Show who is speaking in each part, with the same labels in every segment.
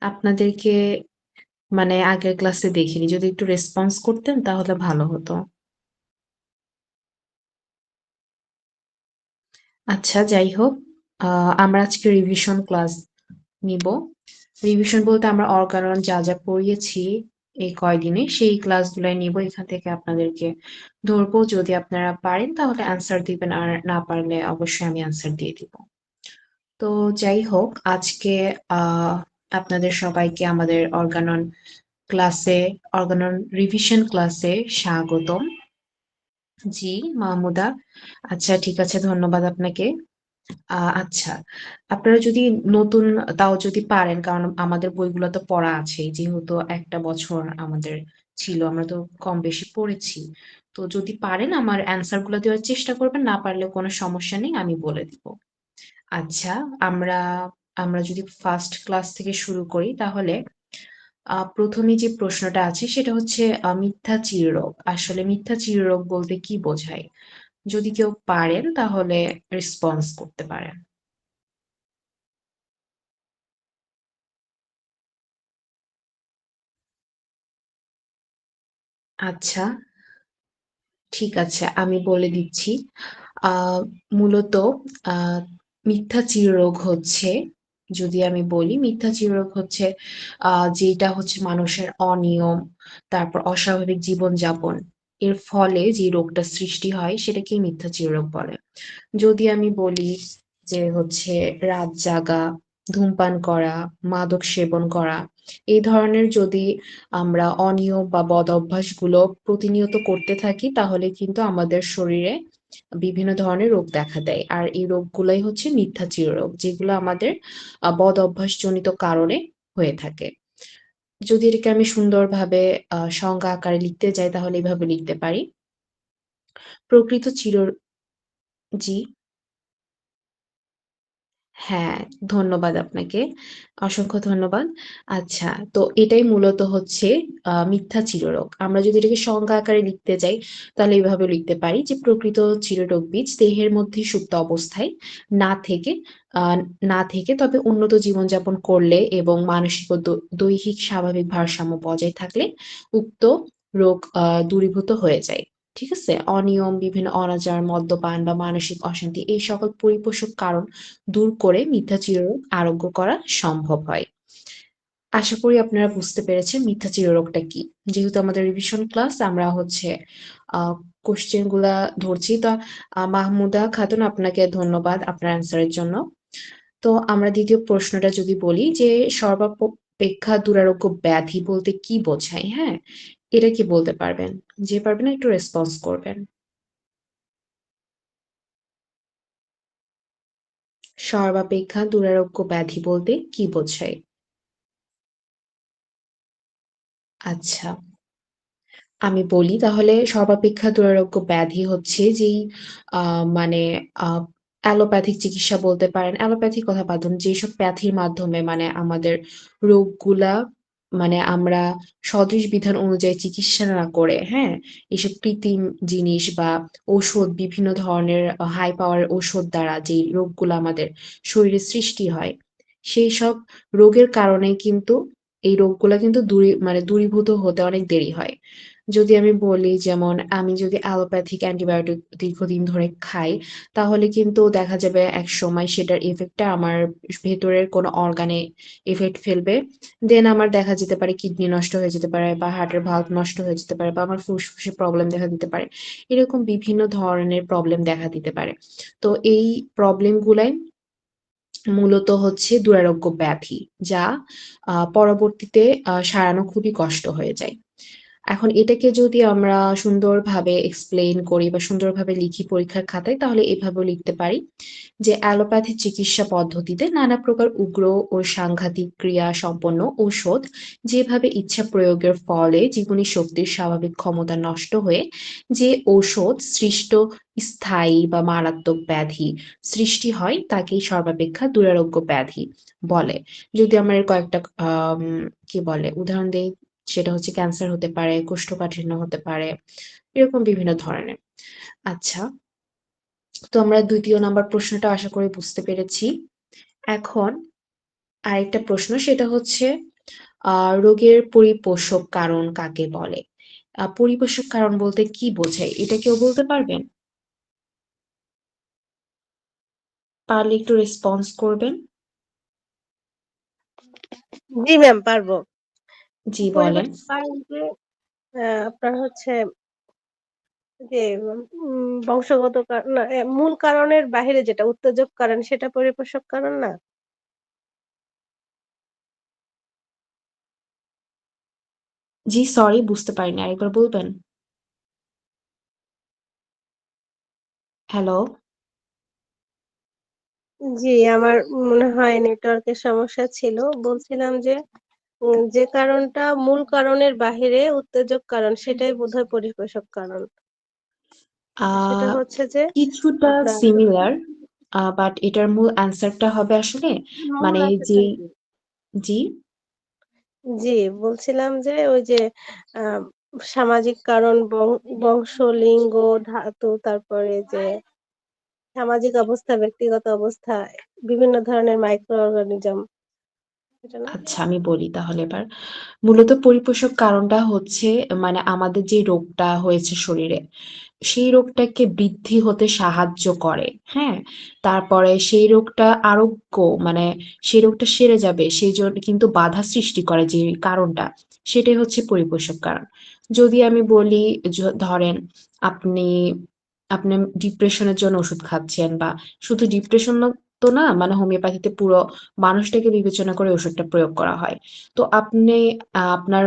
Speaker 1: আপনাদেরকে মানে আগের ক্লাসে দেখিনি। যদি একটু রেসপন্স করতেন তাহলে ভালো হতো। আচ্ছা যাই হোক, আ আমরা আজকে রিভিশন ক্লাস নিব। রিভিশন বলতে আমরা অর্গানন যা পড়িয়েছি এই কয়দিনে সেই ক্লাসগুলাই নিব। এখান থেকে আপনাদেরকে ধরবো। যদি আপনারা পারেন তাহলে অ্যান্সার দিবেন। আর না পারলে অবশ্যই আমি অ্যান্সার দিয়ে দিব। তো যাই হোক, আজকে আ আপনাদের সবাইকে আমাদের অর্গানন রিভিশন ক্লাসে স্বাগতম। জি, মাহমুদা। আচ্ছা ঠিক আছে, ধন্যবাদ আপনাকে। আচ্ছা, আপনারা যদি নতুন তাও যদি পারেন, কারণ আমাদের বইগুলো তো পড়া আছেই। যেহেতু একটা বছর আমাদের ছিল, আমরা তো কম বেশি পড়েছি। তো যদি পারেন আমার অ্যান্সার গুলো দেওয়ার চেষ্টা করবেন, না পারলে কোনো সমস্যা নেই, আমি বলে দিব। আচ্ছা, আমরা আমরা যদি ফার্স্ট ক্লাস থেকে শুরু করি তাহলে প্রথমে যে প্রশ্নটা আছে সেটা হচ্ছে মিথ্যা চিররোগ। আসলে মিথ্যা চিররোগ বলতে কি বোঝায়? যদি কেউ পারেন তাহলে রেসপন্স করতে পারেন। আচ্ছা, ঠিক আছে, আমি বলে দিচ্ছি। আ মূলত আ মিথ্যা চিররোগ হচ্ছে, যদি আমি বলি, মিথ্যা চিররোগ হচ্ছে যেটা হচ্ছে মানুষের অনিয়ম, তারপর অস্বাভাবিক জীবনযাপন, এর ফলে যে রোগটা সৃষ্টি হয় সেটাকেই মিথ্যা চিররোগ বলে। যদি আমি বলি যে হচ্ছে রাত জাগা, ধূমপান করা, মাদক সেবন করা, এই ধরনের যদি আমরা অনিয়ম বা বদঅভ্যাসগুলো প্রতিনিয়ত করতে থাকি তাহলে কিন্তু আমাদের শরীরে বিভিন্ন ধরনের রোগ দেখা দেয়। আর এই রোগগুলাই হচ্ছে মিথ্যা চিররোগ, যেগুলো আমাদের বদঅভ্যাসজনিত কারণে হয়ে থাকে। যদি এটাকে আমি সুন্দরভাবে সংজ্ঞা আকারে লিখতে যাই তাহলে এভাবে লিখতে পারি। প্রকৃত চির জি। হ্যাঁ, ধন্যবাদ আপনাকে। অসংখ্য ধন্যবাদ। আচ্ছা, তো এটাই মূলত হচ্ছে মিথ্যা চিররোগ। আমরা যদি এটাকে সংজ্ঞা আকারে লিখতে যাই, তাহলে এভাবে লিখতে পারি যে, প্রকৃত চিররোগ বীজ দেহের মধ্যে সুপ্ত অবস্থায় না থেকে আ না থেকে তবে উন্নত জীবনযাপন করলে এবং মানসিক ও দৈহিক স্বাভাবিক ভারসাম্য বজায় থাকলে উক্ত রোগ দূরীভূত হয়ে যায়। ঠিক আছে? অনিয়ম, বিভিন্ন অনাচার, মদ্যপান বা মানসিক অশান্তি এই সকল পরিপোষক কারণ দূর করে মিথ্যা চিররোগ আরোগ্য করা সম্ভব হয়। আশা করি আপনারা বুঝতে পেরেছেন মিথ্যা চিররোগটা কি। যেহেতু আমাদের রিভিশন ক্লাস, আমরা হচ্ছে আ কোয়েশ্চেন গুলা ধরছি। তো মাহমুদা খাতুন, আপনাকে ধন্যবাদ আপনার অ্যান্সার এর জন্য। তো আমরা ২য় প্রশ্নটা যদি বলি যে সর্বাপেক্ষা দুরারোগ্য ব্যাধি বলতে কি বোঝায়, হ্যাঁ? এটা কি বলতে পারবেন? যে পারবেন না একটু রেসপন্স করবেন। সর্বাপেক্ষা দুরারোগ্য ব্যাধি বলতে কি বোঝায়? আচ্ছা। আমি বলি তাহলে, সর্বাপেক্ষা দুরারোগ্য ব্যাধি হচ্ছে যেই আ মানে আ অ্যালোপ্যাথিক চিকিৎসা বলতে পারেন। অ্যালোপ্যাথিক কথা বাদ দিন। যেসব প্যাথির মাধ্যমে মানে আমাদের রোগগুলা মানে আমরা সদৃশ বিধান অনুযায়ী চিকিৎসা না করে, হ্যাঁ? এসব কৃত্রিম জিনিস বা ঔষধ, বিভিন্ন ধরনের হাই পাওয়ার ঔষধ দ্বারা যেই রোগগুলা আমাদের শরীরে সৃষ্টি হয়, সেইসব রোগের কারণে কিন্তু এই রোগগুলা কিন্তু দূরীভূত হতে অনেক দেরি হয়। যদি আমি বলি, যেমন আমি যদি অ্যালোপ্যাথিক অ্যান্টিবায়োটিক দীর্ঘদিন ধরে খাই, তাহলে কিন্তু দেখা যাবে একসময় সেটার ইফেক্টটা আমার ভেতরের কোনো অর্গানে ইফেক্ট ফেলবে। দেন আমার দেখা যেতে পারে কিডনি নষ্ট হয়ে যেতে পারে বা হার্টের ভালভ নষ্ট হয়ে যেতে পারে বা আমার ফুসফুসে প্রবলেম দেখা দিতে পারে। এরকম বিভিন্ন ধরনের প্রবলেম দেখা দিতে পারে। তো এই প্রবলেম গুলাই মূলত হচ্ছে দুরারোগ্য ব্যাধি, যা পরবর্তীতে সারানো খুবই কষ্ট হয়ে যায়। এখন এটাকে যদি আমরা সুন্দরভাবে এক্সপ্লেইন করি বা সুন্দরভাবে লিখি পরীক্ষার খাতায়, তাহলে এভাবেও লিখতে পারি যে অ্যালোপ্যাথি চিকিৎসা পদ্ধতিতে নানা প্রকার উগ্র ও সাংঘাতিক ক্রিয়া সম্পন্ন ঔষধ যেভাবে ইচ্ছা প্রয়োগের ফলে জীবনী শক্তির স্বাভাবিক ক্ষমতা নষ্ট হয়ে যে ঔষধ সৃষ্ট স্থায়ী বা মারাত্মক ব্যাধি সৃষ্টি হয় তাকেই সর্বাপেক্ষা দুরারোগ্য ব্যাধি বলে। যদি আমরা এর কয়েকটা আম কি বলে উদাহরণ দেই, সেটা হচ্ছে ক্যান্সার হতে পারে, কোষ্ঠকাঠিন্য হতে পারে, এরকম বিভিন্ন ধরনের। আচ্ছা, তো আমরা ২য় নাম্বার প্রশ্নটা আশা করি বুঝতে পেরেছি। এখন আরেকটা প্রশ্ন, সেটা হচ্ছে রোগের পরিপোষক কারণ কাকে বলে? পরিপোষক কারণ বলতে কি বোঝায়? এটা কেউ বলতে পারবেন? পারলে একটু রেসপন্স করবেন।
Speaker 2: জি ম্যাম, পারবো।
Speaker 1: জি, বলেন।
Speaker 2: পরিবেশ কারণ যে আপনার হচ্ছে যে বংশগত না, মূল কারণের বাহিরে যেটা উত্তেজক কারণ সেটা পরিপোষক কারণ না?
Speaker 1: জি, সরি বুঝতে পারিনি। আরেকবার বলবেন? হ্যালো?
Speaker 2: জি, আমার মনে হয় নেটওয়ার্কের সমস্যা ছিল। বলছিলাম যে যে কারণটা মূল কারণের বাহিরে উত্তেজক কারণ সেটাই বোধহয় পরিপোষক কারণ।
Speaker 1: আ
Speaker 2: সেটা হচ্ছে যে
Speaker 1: কিছুটা
Speaker 2: আপনার
Speaker 1: সিমিলার বাট এটার মূল অ্যান্সারটা হবে আসলে
Speaker 2: মূল
Speaker 1: মানে
Speaker 2: আনসারটা
Speaker 1: যেই
Speaker 2: কি?
Speaker 1: জি?
Speaker 2: জি, বলছিলাম যে ওই যে আ সামাজিক কারণ, বংশ, লিঙ্গ, ধাতু, তারপরে যে সামাজিক অবস্থা, ব্যক্তিগত অবস্থা, বিভিন্ন ধরনের মাইক্রো অর্গানিজম, এটা না?
Speaker 1: আচ্ছা আমি বলি তাহলে এবার। মূলত পরিপোষক কারণটা হচ্ছে মানে আমাদের যে রোগটা হয়েছে শরীরে, সেই রোগটাকে বৃদ্ধি হতে সাহায্য করে, হ্যাঁ? তারপরে সেই রোগটা আরোগ্য মানে সেই রোগটা সেরে যাবে সেইজন্য কিন্তু বাধা সৃষ্টি করে যে কারণটা, সেটাই হচ্ছে পরিপোষক কারণ। যদি আমি বলি ধরেন আপনি আপনি ডিপ্রেশনের জন্য ওষুধ খাচ্ছেন বা শুধু ডিপ্রেশন তো না মানে হোমিওপ্যাথিতে পুরো মানুষটাকে বিবেচনা করে ওষুধটা প্রয়োগ করা হয়। তো আপনি আপনার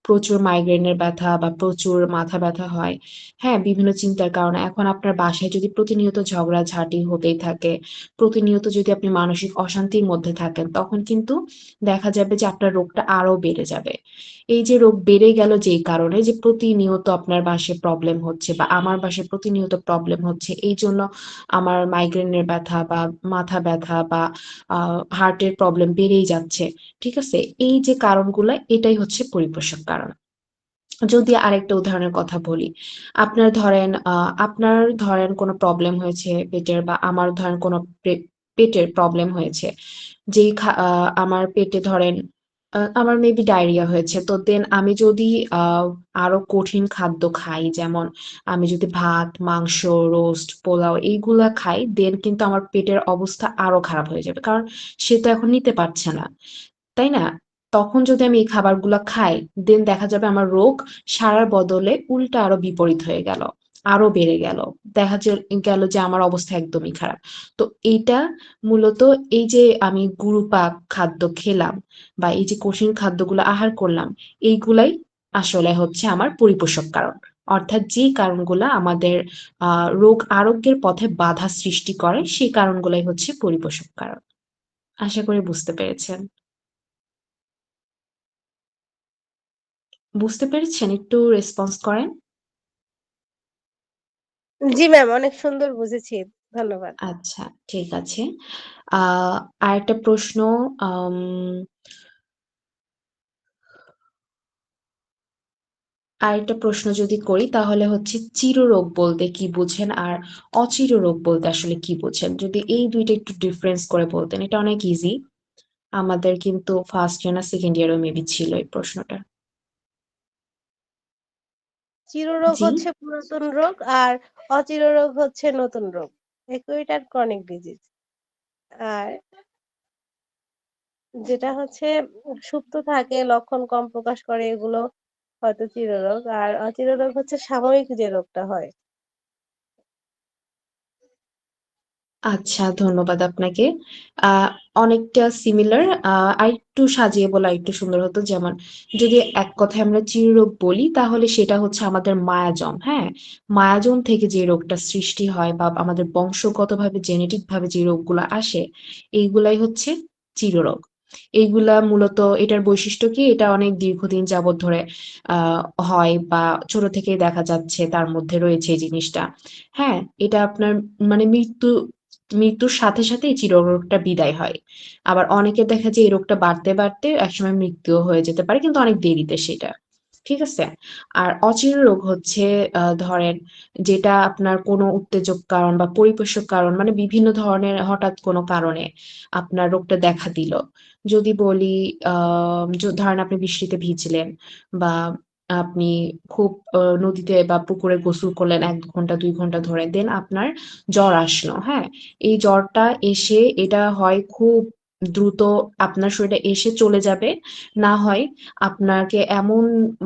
Speaker 1: প্রচুর মাইগ্রেনের ব্যথা বা প্রচুর মাথা ব্যথা হয়। হ্যাঁ, বিভিন্ন চিন্তার কারণে এখন আপনার বাসায় যদি প্রতিনিয়ত ঝগড়াঝাটি হতেই থাকে, প্রতিনিয়ত যদি আপনি মানসিক অশান্তির মধ্যে থাকেন, তখন কিন্তু দেখা যাবে যে আপনার রোগটা আরো বেড়ে যাবে। এই যে রোগ বেড়ে গেল যেই কারণে যে প্রতিনিয়ত আপনার বাসায় প্রবলেম হচ্ছে বা আমার বাসায় প্রতিনিয়ত প্রবলেম হচ্ছে, এইজন্য আমার মাইগ্রেনের ব্যথা বা মাথা ব্যথা বা হার্টের প্রবলেম বেড়েই যাচ্ছে। ঠিক আছে? এই যে কারণগুলা এটাই হচ্ছে পরিপোষক কারণ। যদি আরেকটা উদাহরণের কথা বলি, আপনার ধরেন কোনো প্রবলেম হয়েছে পেটের বা আমার ধরেন কোনো পেটের প্রবলেম হয়েছে। যেই আমার পেটে ধরেন আমার মেবি ডায়রিয়া হয়েছে। তো দেন আমি যদি আ আরো কঠিন খাদ্য খাই, যেমন আমি যদি ভাত, মাংস, রোস্ট, পোলাও এইগুলা খাই, দেন কিন্তু আমার পেটের অবস্থা আরো খারাপ হয়ে যাবে। কারণ সে তো এখন নিতে পারছে না। তাই না? তখন যদি আমি এই খাবারগুলা খাই, দেন দেখা যাবে আমার রোগ সারার বদলে উল্টা আরো বিপরীত হয়ে গেল। আরো বেড়ে গেল। গেল যে আমার অবস্থা একদমই খারাপ। তো এইটা মূলত এই যে আমি গুরুপাক খাদ্য খেলাম বা এই যে কঠিন খাদ্যগুলো আহার করলাম, এইগুলাই আসলে হচ্ছে আমার পরিপোষক কারণ। অর্থাৎ যেই কারণগুলা আমাদের রোগ আরোগ্যের পথে বাধা সৃষ্টি করে, সেই কারণগুলাই হচ্ছে পরিপোষক কারণ। আশা করি বুঝতে পেরেছেন। বুঝতে পেরেছেন? একটু রেসপন্স করেন।
Speaker 2: জি ম্যাম, অনেক সুন্দর বুঝেছি। ধন্যবাদ।
Speaker 1: আচ্ছা, ঠিক আছে। আ আরেকটা প্রশ্ন আম আরেকটা প্রশ্ন যদি করি তাহলে হচ্ছে চিররোগ বলতে কি বোঝেন? আর অচিররোগ বলতে আসলে কি বোঝেন? যদি এই ২ টা একটু ডিফারেন্স করে বলতেন। এটা অনেক ইজি। আমাদের কিন্তু ফার্স্ট ইয়ার না সেকেন্ড ইয়ারেও মেবি ছিল এই প্রশ্নটা।
Speaker 2: চিররোগ
Speaker 1: জি?
Speaker 2: হচ্ছে পুরাতন রোগ আর অচিররোগ হচ্ছে নতুন রোগ। একুইড আর ক্রনিক ডিজিজ। আর যেটা হচ্ছে সুপ্ত থাকে, লক্ষণ কম প্রকাশ করে, এগুলো হয়তো চিররোগ। আর অচিররোগ হচ্ছে সাময়িক যে রোগটা হয়।
Speaker 1: আচ্ছা, ধন্যবাদ আপনাকে। আ অনেকটা সিমিলার আরেকটু সাজিয়ে বলা আরেকটু সুন্দর হতো। যেমন যদি এক কথায় আমরা চিররোগ বলি তাহলে সেটা হচ্ছে আমাদের মায়াজম, হ্যাঁ? মায়াজম থেকে যে রোগটা সৃষ্টি হয় বা আমাদের বংশগতভাবে জেনেটিক ভাবে যে রোগগুলা আসে, এইগুলাই হচ্ছে চিররোগ। এইগুলা মূলত এটার বৈশিষ্ট্য কি? এটা অনেক দীর্ঘদিন যাবৎ ধরে আ হয় বা ছোট থেকেই দেখা যাচ্ছে তার মধ্যে রয়েছে এই জিনিসটা। হ্যাঁ? এটা আপনার মানে মৃত্যুর সাথে, সাথে এই চিররোগটা বিদায় হয়। আবার অনেকের দেখা যায় এই রোগটা বাড়তে, বাড়তে একসময় মৃত্যুও হয়ে যেতে পারে কিন্তু অনেক দেরিতে সেটা। ঠিক আছে? আর অচির রোগ হচ্ছে ধরেন যেটা আপনার কোনো উত্তেজক কারণ বা পরিপোষক কারণ মানে বিভিন্ন ধরনের হঠাৎ কোনো কারণে আপনার রোগটা দেখা দিল। যদি বলি ধরেন আপনি বৃষ্টিতে ভিজলেন বা আপনি খুব নদীতে বা পুকুরে গোসল করলেন ১ ঘন্টা ২ ঘন্টা ধরে। দেন আপনার জ্বর আসলো, হ্যাঁ? এই জ্বরটা এসে এটা হয় খুব দ্রুত আপনার শরীরে এসে চলে যাবে, না হয় আপনাকে এমন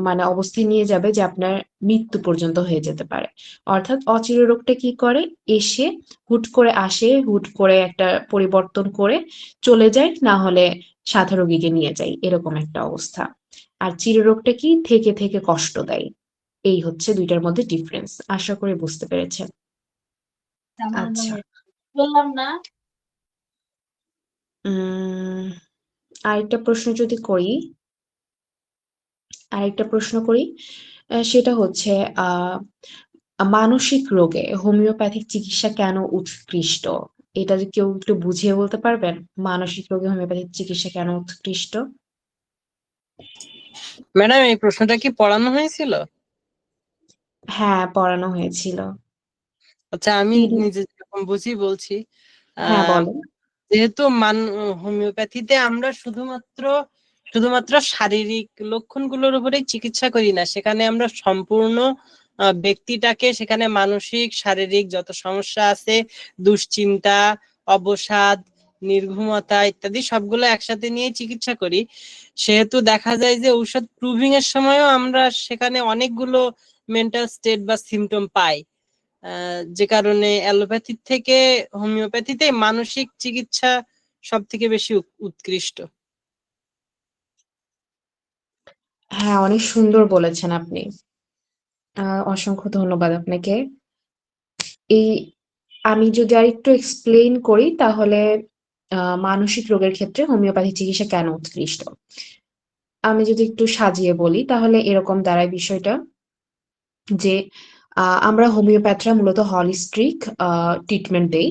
Speaker 1: মানে অবস্থায় নিয়ে যাবে যে আপনার মৃত্যু পর্যন্ত হয়ে যেতে পারে। অর্থাৎ অচির রোগটা কি করে? এসে হুট করে আসে, হুট করে একটা পরিবর্তন করে চলে যায়, না হলে সাথে রোগীকে নিয়ে যায়। এরকম একটা অবস্থা। আর চিররোগটা কি? থেকে, থেকে কষ্ট দেয়। এই হচ্ছে ২ টার মধ্যে ডিফারেন্স। আশা করি বুঝতে পেরেছেন। আচ্ছা।
Speaker 2: বললাম না।
Speaker 1: উম আরেকটা প্রশ্ন যদি করি আরেকটা প্রশ্ন করি, সেটা হচ্ছে আ মানসিক রোগে হোমিওপ্যাথিক চিকিৎসা কেন উৎকৃষ্ট? এটা যদি কেউ একটু বুঝিয়ে বলতে পারবেন? মানসিক রোগে হোমিওপ্যাথিক চিকিৎসা কেন উৎকৃষ্ট?
Speaker 3: ম্যাডাম, এই প্রশ্নটা কি পড়ানো হয়েছিল?
Speaker 1: হ্যাঁ, পড়ানো হয়েছিল।
Speaker 3: আচ্ছা, আমি
Speaker 1: ৩
Speaker 3: নিজে যেরকম বুঝি বলছি।
Speaker 1: হ্যাঁ,
Speaker 3: আহ
Speaker 1: বলেন।
Speaker 3: যেহেতু হোমিওপ্যাথিতে আমরা শুধুমাত্র শুধুমাত্র শারীরিক লক্ষণগুলোর উপরেই চিকিৎসা করি না, সেখানে আমরা সম্পূর্ণ ব্যক্তিটাকে, সেখানে মানসিক শারীরিক যত সমস্যা আছে, দুশ্চিন্তা, অবসাদ, নির্ঘুমতা ইত্যাদি সবগুলো একসাথে নিয়ে চিকিৎসা করি। সেহেতু দেখা যায় যে ঔষধ প্রুভিং এর সময়ও আমরা সেখানে অনেকগুলো মেন্টাল স্টেট বা সিমটম পাই। যে কারণে অ্যালোপ্যাথি থেকে হোমিওপ্যাথিতে মানসিক চিকিৎসা সব থেকে বেশি উৎকৃষ্ট।
Speaker 1: হ্যাঁ, অনেক সুন্দর বলেছেন আপনি। অসংখ্য ধন্যবাদ আপনাকে। এই আমি যদি আরেকটু এক্সপ্লেইন করি তাহলে মানসিক রোগের ক্ষেত্রে হোমিওপ্যাথি চিকিৎসা কেন উৎকৃষ্ট? আমি যদি একটু সাজিয়ে বলি তাহলে এরকম দাঁড়ায় বিষয়টা যে আমরা হোমিওপ্যাথরা মূলত হলিস্টিক ট্রিটমেন্ট দেই।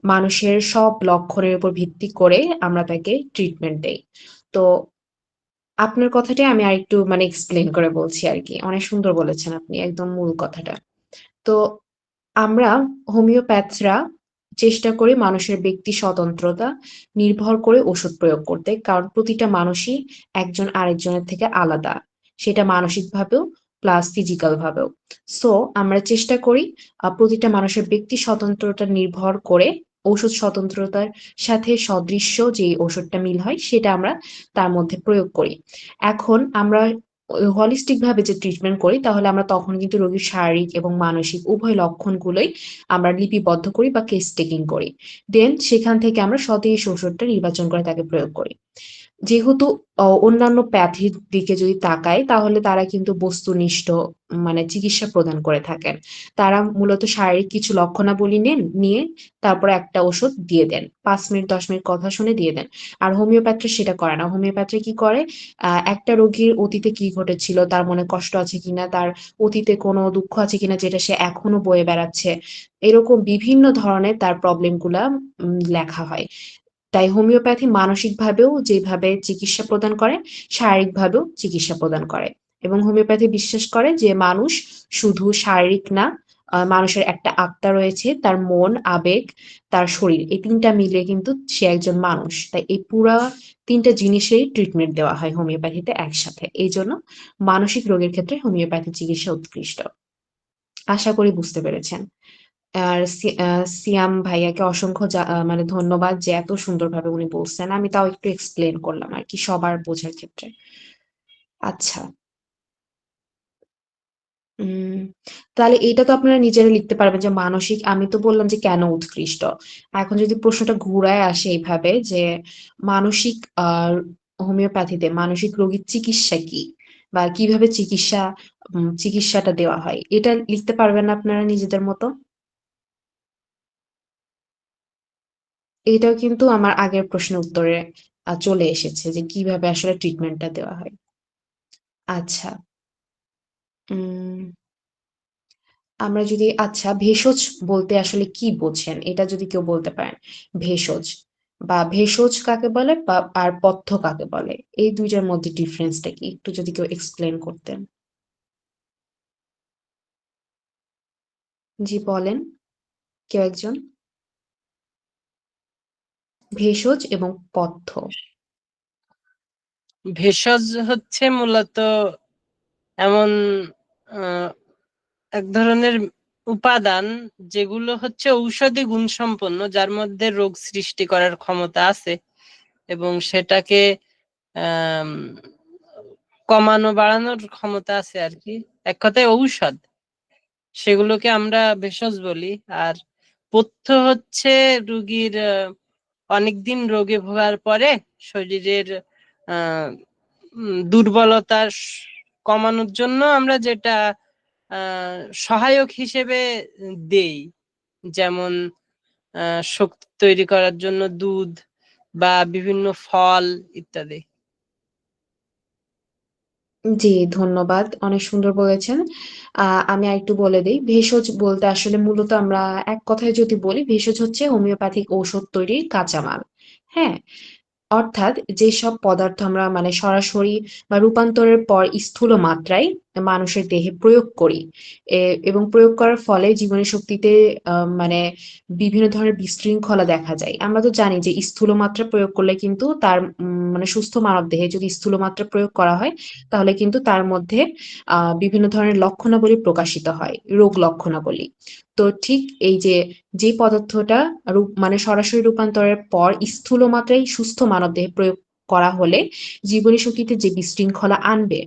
Speaker 1: মানুষের সব লক্ষণের উপর ভিত্তি করে আমরা তাকে ট্রিটমেন্ট দেই। তো আপনার কথাটাই আমি আরেকটু মানে এক্সপ্লেইন করে বলছি আরকি। অনেক সুন্দর বলেছেন আপনি একদম মূল কথাটা। তো আমরা হোমিওপ্যাথরা চেষ্টা করি মানুষের ব্যক্তি স্বতন্ত্রতা নির্ভর করে ওষুধ প্রয়োগ করতে। কারণ প্রতিটা মানুষই একজন আরেকজনের থেকে আলাদা। সেটা মানসিকভাবেও প্লাস ফিজিক্যাল ভাবেও। সো আমরা চেষ্টা করি প্রতিটা মানুষের ব্যক্তি স্বতন্ত্রতা নির্ভর করে ঔষধ স্বতন্ত্রতার সাথে সদৃশ্য যে ওষুধটা মিল হয় সেটা আমরা তার মধ্যে প্রয়োগ করি। এখন আমরা হোলিস্টিক ভাবে যে ট্রিটমেন্ট করি তাহলে আমরা তখন কিন্তু রোগীর শারীরিক এবং মানসিক উভয় লক্ষণগুলোই আমরা লিপিবদ্ধ করি বা কেস টেকিং করি। দেন সেখান থেকে আমরা সতেজ ওষুধটা নির্বাচন করে তাকে প্রয়োগ করি। যেহেতু অন্যান্য প্যাথির দিকে যদি তাকাই তাহলে তারা কিন্তু বস্তুনিষ্ঠ মানে চিকিৎসা প্রদান করে থাকেন। তারা মূলত শারীরিক কিছু লক্ষণাবলী নিয়ে তারপরে একটা ওষুধ দিয়ে দেন। ৫ মিনিট ১০ মিনিট কথা শুনে দিয়ে দেন। আর হোমিওপ্যাথরা সেটা করে না। হোমিওপ্যাথরা কি করে একটা রোগীর অতীতে কি ঘটেছিল, তার মনে কষ্ট আছে কিনা, তার অতীতে কোনো দুঃখ আছে কিনা যেটা সে এখনো বয়ে বেড়াচ্ছে। এরকম বিভিন্ন ধরনের তার প্রবলেম গুলা লেখা হয়। তাই হোমিওপ্যাথি মানসিকভাবেও যেভাবে চিকিৎসা প্রদান করে, শারীরিকভাবেও চিকিৎসা প্রদান করে। এবং হোমিওপ্যাথি বিশ্বাস করে যে মানুষ শুধু শারীরিক না, মানুষের একটা আত্মা রয়েছে, তার মন, আবেগ, তার শরীর। এই ৩ টা মিলিয়ে কিন্তু সে একজন মানুষ। তাই এই পুরা ৩ টা জিনিসেরই ট্রিটমেন্ট দেওয়া হয় হোমিওপ্যাথিতে একসাথে। এইজন্য মানসিক রোগের ক্ষেত্রে হোমিওপ্যাথি চিকিৎসা উৎকৃষ্ট। আশা করি বুঝতে পেরেছেন। আর সিয়াম ভাইয়াকে অসংখ্য মানে ধন্যবাদ যে এত সুন্দরভাবে উনি বলছেন। আমি তাও একটু এক্সপ্লেইন করলাম আরকি সবার বোঝার ক্ষেত্রে। আচ্ছা। উম তাহলে এইটা তো আপনারা নিজেরা লিখতে পারবেন যে মানসিক আমি তো বললাম যে কেন উৎকৃষ্ট। এখন যদি প্রশ্নটা ঘুরায় আসে এইভাবে যে মানসিক হোমিওপ্যাথিতে মানসিক রোগীর চিকিৎসা কি? বা কিভাবে চিকিৎসাটা দেওয়া হয়? এটা লিখতে পারবেন না আপনারা নিজেদের মতো? এটাও কিন্তু আমার আগের প্রশ্নের উত্তরে চলে এসেছে যে কিভাবে আসলে ট্রিটমেন্টটা দেওয়া হয়। আচ্ছা, উম আমরা যদি আচ্ছা ভেষজ বলতে আসলে কি বোঝেন? এটা যদি কেউ বলতে পারেন। ভেষজ বা ভেষজ কাকে বলে বা আর পথ্য কাকে বলে? এই ২ টার মধ্যে ডিফারেন্সটা কি? একটু যদি কেউ এক্সপ্লেইন করতেন। জি বলেন, কেউ একজন। ভেষজ এবং পথ্য।
Speaker 3: ভেষজ হচ্ছে মূলত এমন আহ, এক ধরনের উপাদান যেগুলো হচ্ছে ঔষধি গুণসম্পন্ন, যার মধ্যে রোগ সৃষ্টি করার ক্ষমতা আছে এবং সেটাকে আহ কমানো বাড়ানোর ক্ষমতা আছে আর কি, এক কথায় ঔষধ, সেগুলোকে আমরা ভেষজ বলি। আর পথ্য হচ্ছে রোগীর অনেকদিন রোগে ভোগার পরে শরীরের আহ দুর্বলতা কমানোর জন্য আমরা যেটা সহায়ক হিসেবে দেই, যেমন শক্তি তৈরি করার জন্য দুধ বা বিভিন্ন ফল ইত্যাদি।
Speaker 1: জি, ধন্যবাদ। অনেক সুন্দর বলেছেন। আমি আরেকটু বলে দেই। ভেষজ বলতে আসলে মূলত আমরা এক কথায় যদি বলি, ভেষজ হচ্ছে হোমিওপ্যাথিক ঔষধ তৈরির কাঁচামাল। হ্যাঁ? অর্থাৎ যেসব পদার্থ আমরা মানে সরাসরি বা রূপান্তরের পর স্থূল মাত্রায় মানুষের দেহে প্রয়োগ করি এবং প্রয়োগ করার ফলে জীবনী শক্তিতে মানে বিভিন্ন ধরনের বিশৃঙ্খলা দেখা যায়। আমরা তো জানি যে স্থূল মাত্রা প্রয়োগ করলে কিন্তু তার মানে সুস্থ মানবদেহে যদি স্থূল মাত্রা প্রয়োগ করা হয় তাহলে কিন্তু তার মধ্যে বিভিন্ন ধরনের লক্ষণাবলী প্রকাশিত হয়, রোগ লক্ষণাবলী। তো ঠিক এই যে যে পদার্থটা মানে সরাসরি রূপান্তরের পর স্থূল মাত্রায় সুস্থ মানবদেহে প্রয়োগ করা হলে জীবনী শক্তিতে যে বিশৃঙ্খলা আনবে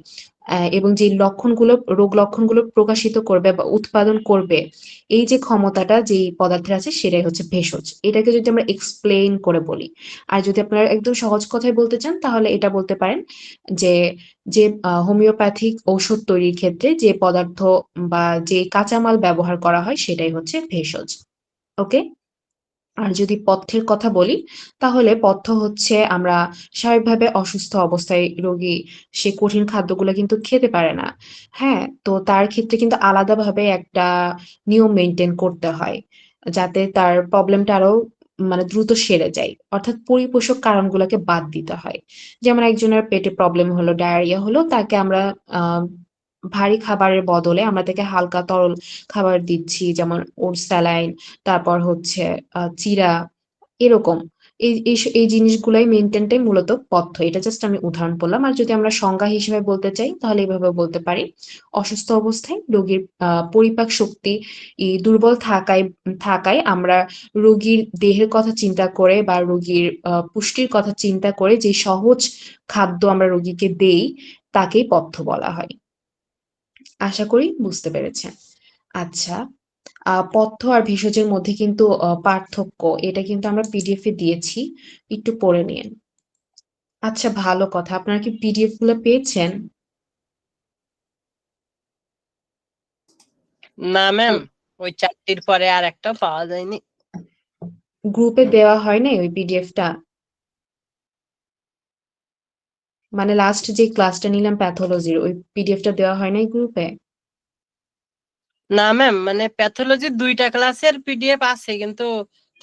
Speaker 1: এবং যে লক্ষণগুলো রোগ লক্ষণগুলো প্রকাশিত করবে বা উৎপাদন করবে, এই যে ক্ষমতাটা যেই পদার্থের আছে সেটাই হচ্ছে ভেষজ। এটাকে যদি আমরা এক্সপ্লেইন করে বলি, আর যদি আপনারা একদম সহজ কথায় বলতে চান তাহলে এটা বলতে পারেন যে যে হোমিওপ্যাথিক ঔষধ তৈরির ক্ষেত্রে যে পদার্থ বা যে কাঁচামাল ব্যবহার করা হয় সেটাই হচ্ছে ভেষজ। ওকে? আর যদি পথ্যের কথা বলি, তাহলে পথ্য হচ্ছে আমরা স্বাভাবিকভাবে অসুস্থ অবস্থায় রোগী সে কঠিন খাদ্যগুলো কিন্তু খেতে পারে না। হ্যাঁ? তো তার ক্ষেত্রে কিন্তু আলাদাভাবে একটা নিয়ম মেইনটেইন করতে হয়। যাতে তার প্রবলেমটা আরো মানে দ্রুত সেরে যায়। অর্থাৎ পরিপোষক কারণগুলোকে বাদ দিতে হয়। যেমন একজনের পেটে প্রবলেম হলো, ডায়রিয়া হলো, তাকে আমরা আ ভারী খাবারের বদলে আমরা তাকে হালকা তরল খাবার দিচ্ছি। যেমন ওটস স্যালাইন, তারপর হচ্ছে চিড়া, এরকম। এই জিনিসগুলাই মেইনটেইনটাই মূলত পথ্য। এটা জাস্ট আমি উদাহরণ বললাম। আর যদি আমরা সংজ্ঞা হিসেবে বলতে চাই তাহলে এভাবে বলতে পারি। অসুস্থ অবস্থায় রোগীর পরিপাক শক্তি দুর্বল থাকায় আমরা রোগীর দেহের কথা চিন্তা করে বা রোগীর পুষ্টির কথা চিন্তা করে যে সহজ খাদ্য আমরা রোগীকে দেই তাকেই পথ্য বলা হয়। আশা করি বুঝতে পেরেছেন। আচ্ছা, পথ্য আর ভেষজের মধ্যে কিন্তু পার্থক্য এটা কিন্তু আমরা পিডিএফ এ দিয়েছি। একটু পড়ে নিয়েন। আচ্ছা, ভালো কথা। আপনারা কি পিডিএফ গুলো পেয়েছেন?
Speaker 3: না ম্যাম,
Speaker 1: ও,
Speaker 3: ওই 4টির পরে আর একটাও পাওয়া যায়নি।
Speaker 1: গ্রুপে দেওয়া হয় নাই ওই পিডিএফটা? মানে লাস্ট যে ক্লাসটা নিলাম প্যাথোলজির ওই পিডিএফটা দেওয়া হয় নাই গ্রুপে?
Speaker 3: না ম্যাম, মানে প্যাথোলজির 2টা ক্লাসের পিডিএফ আছে কিন্তু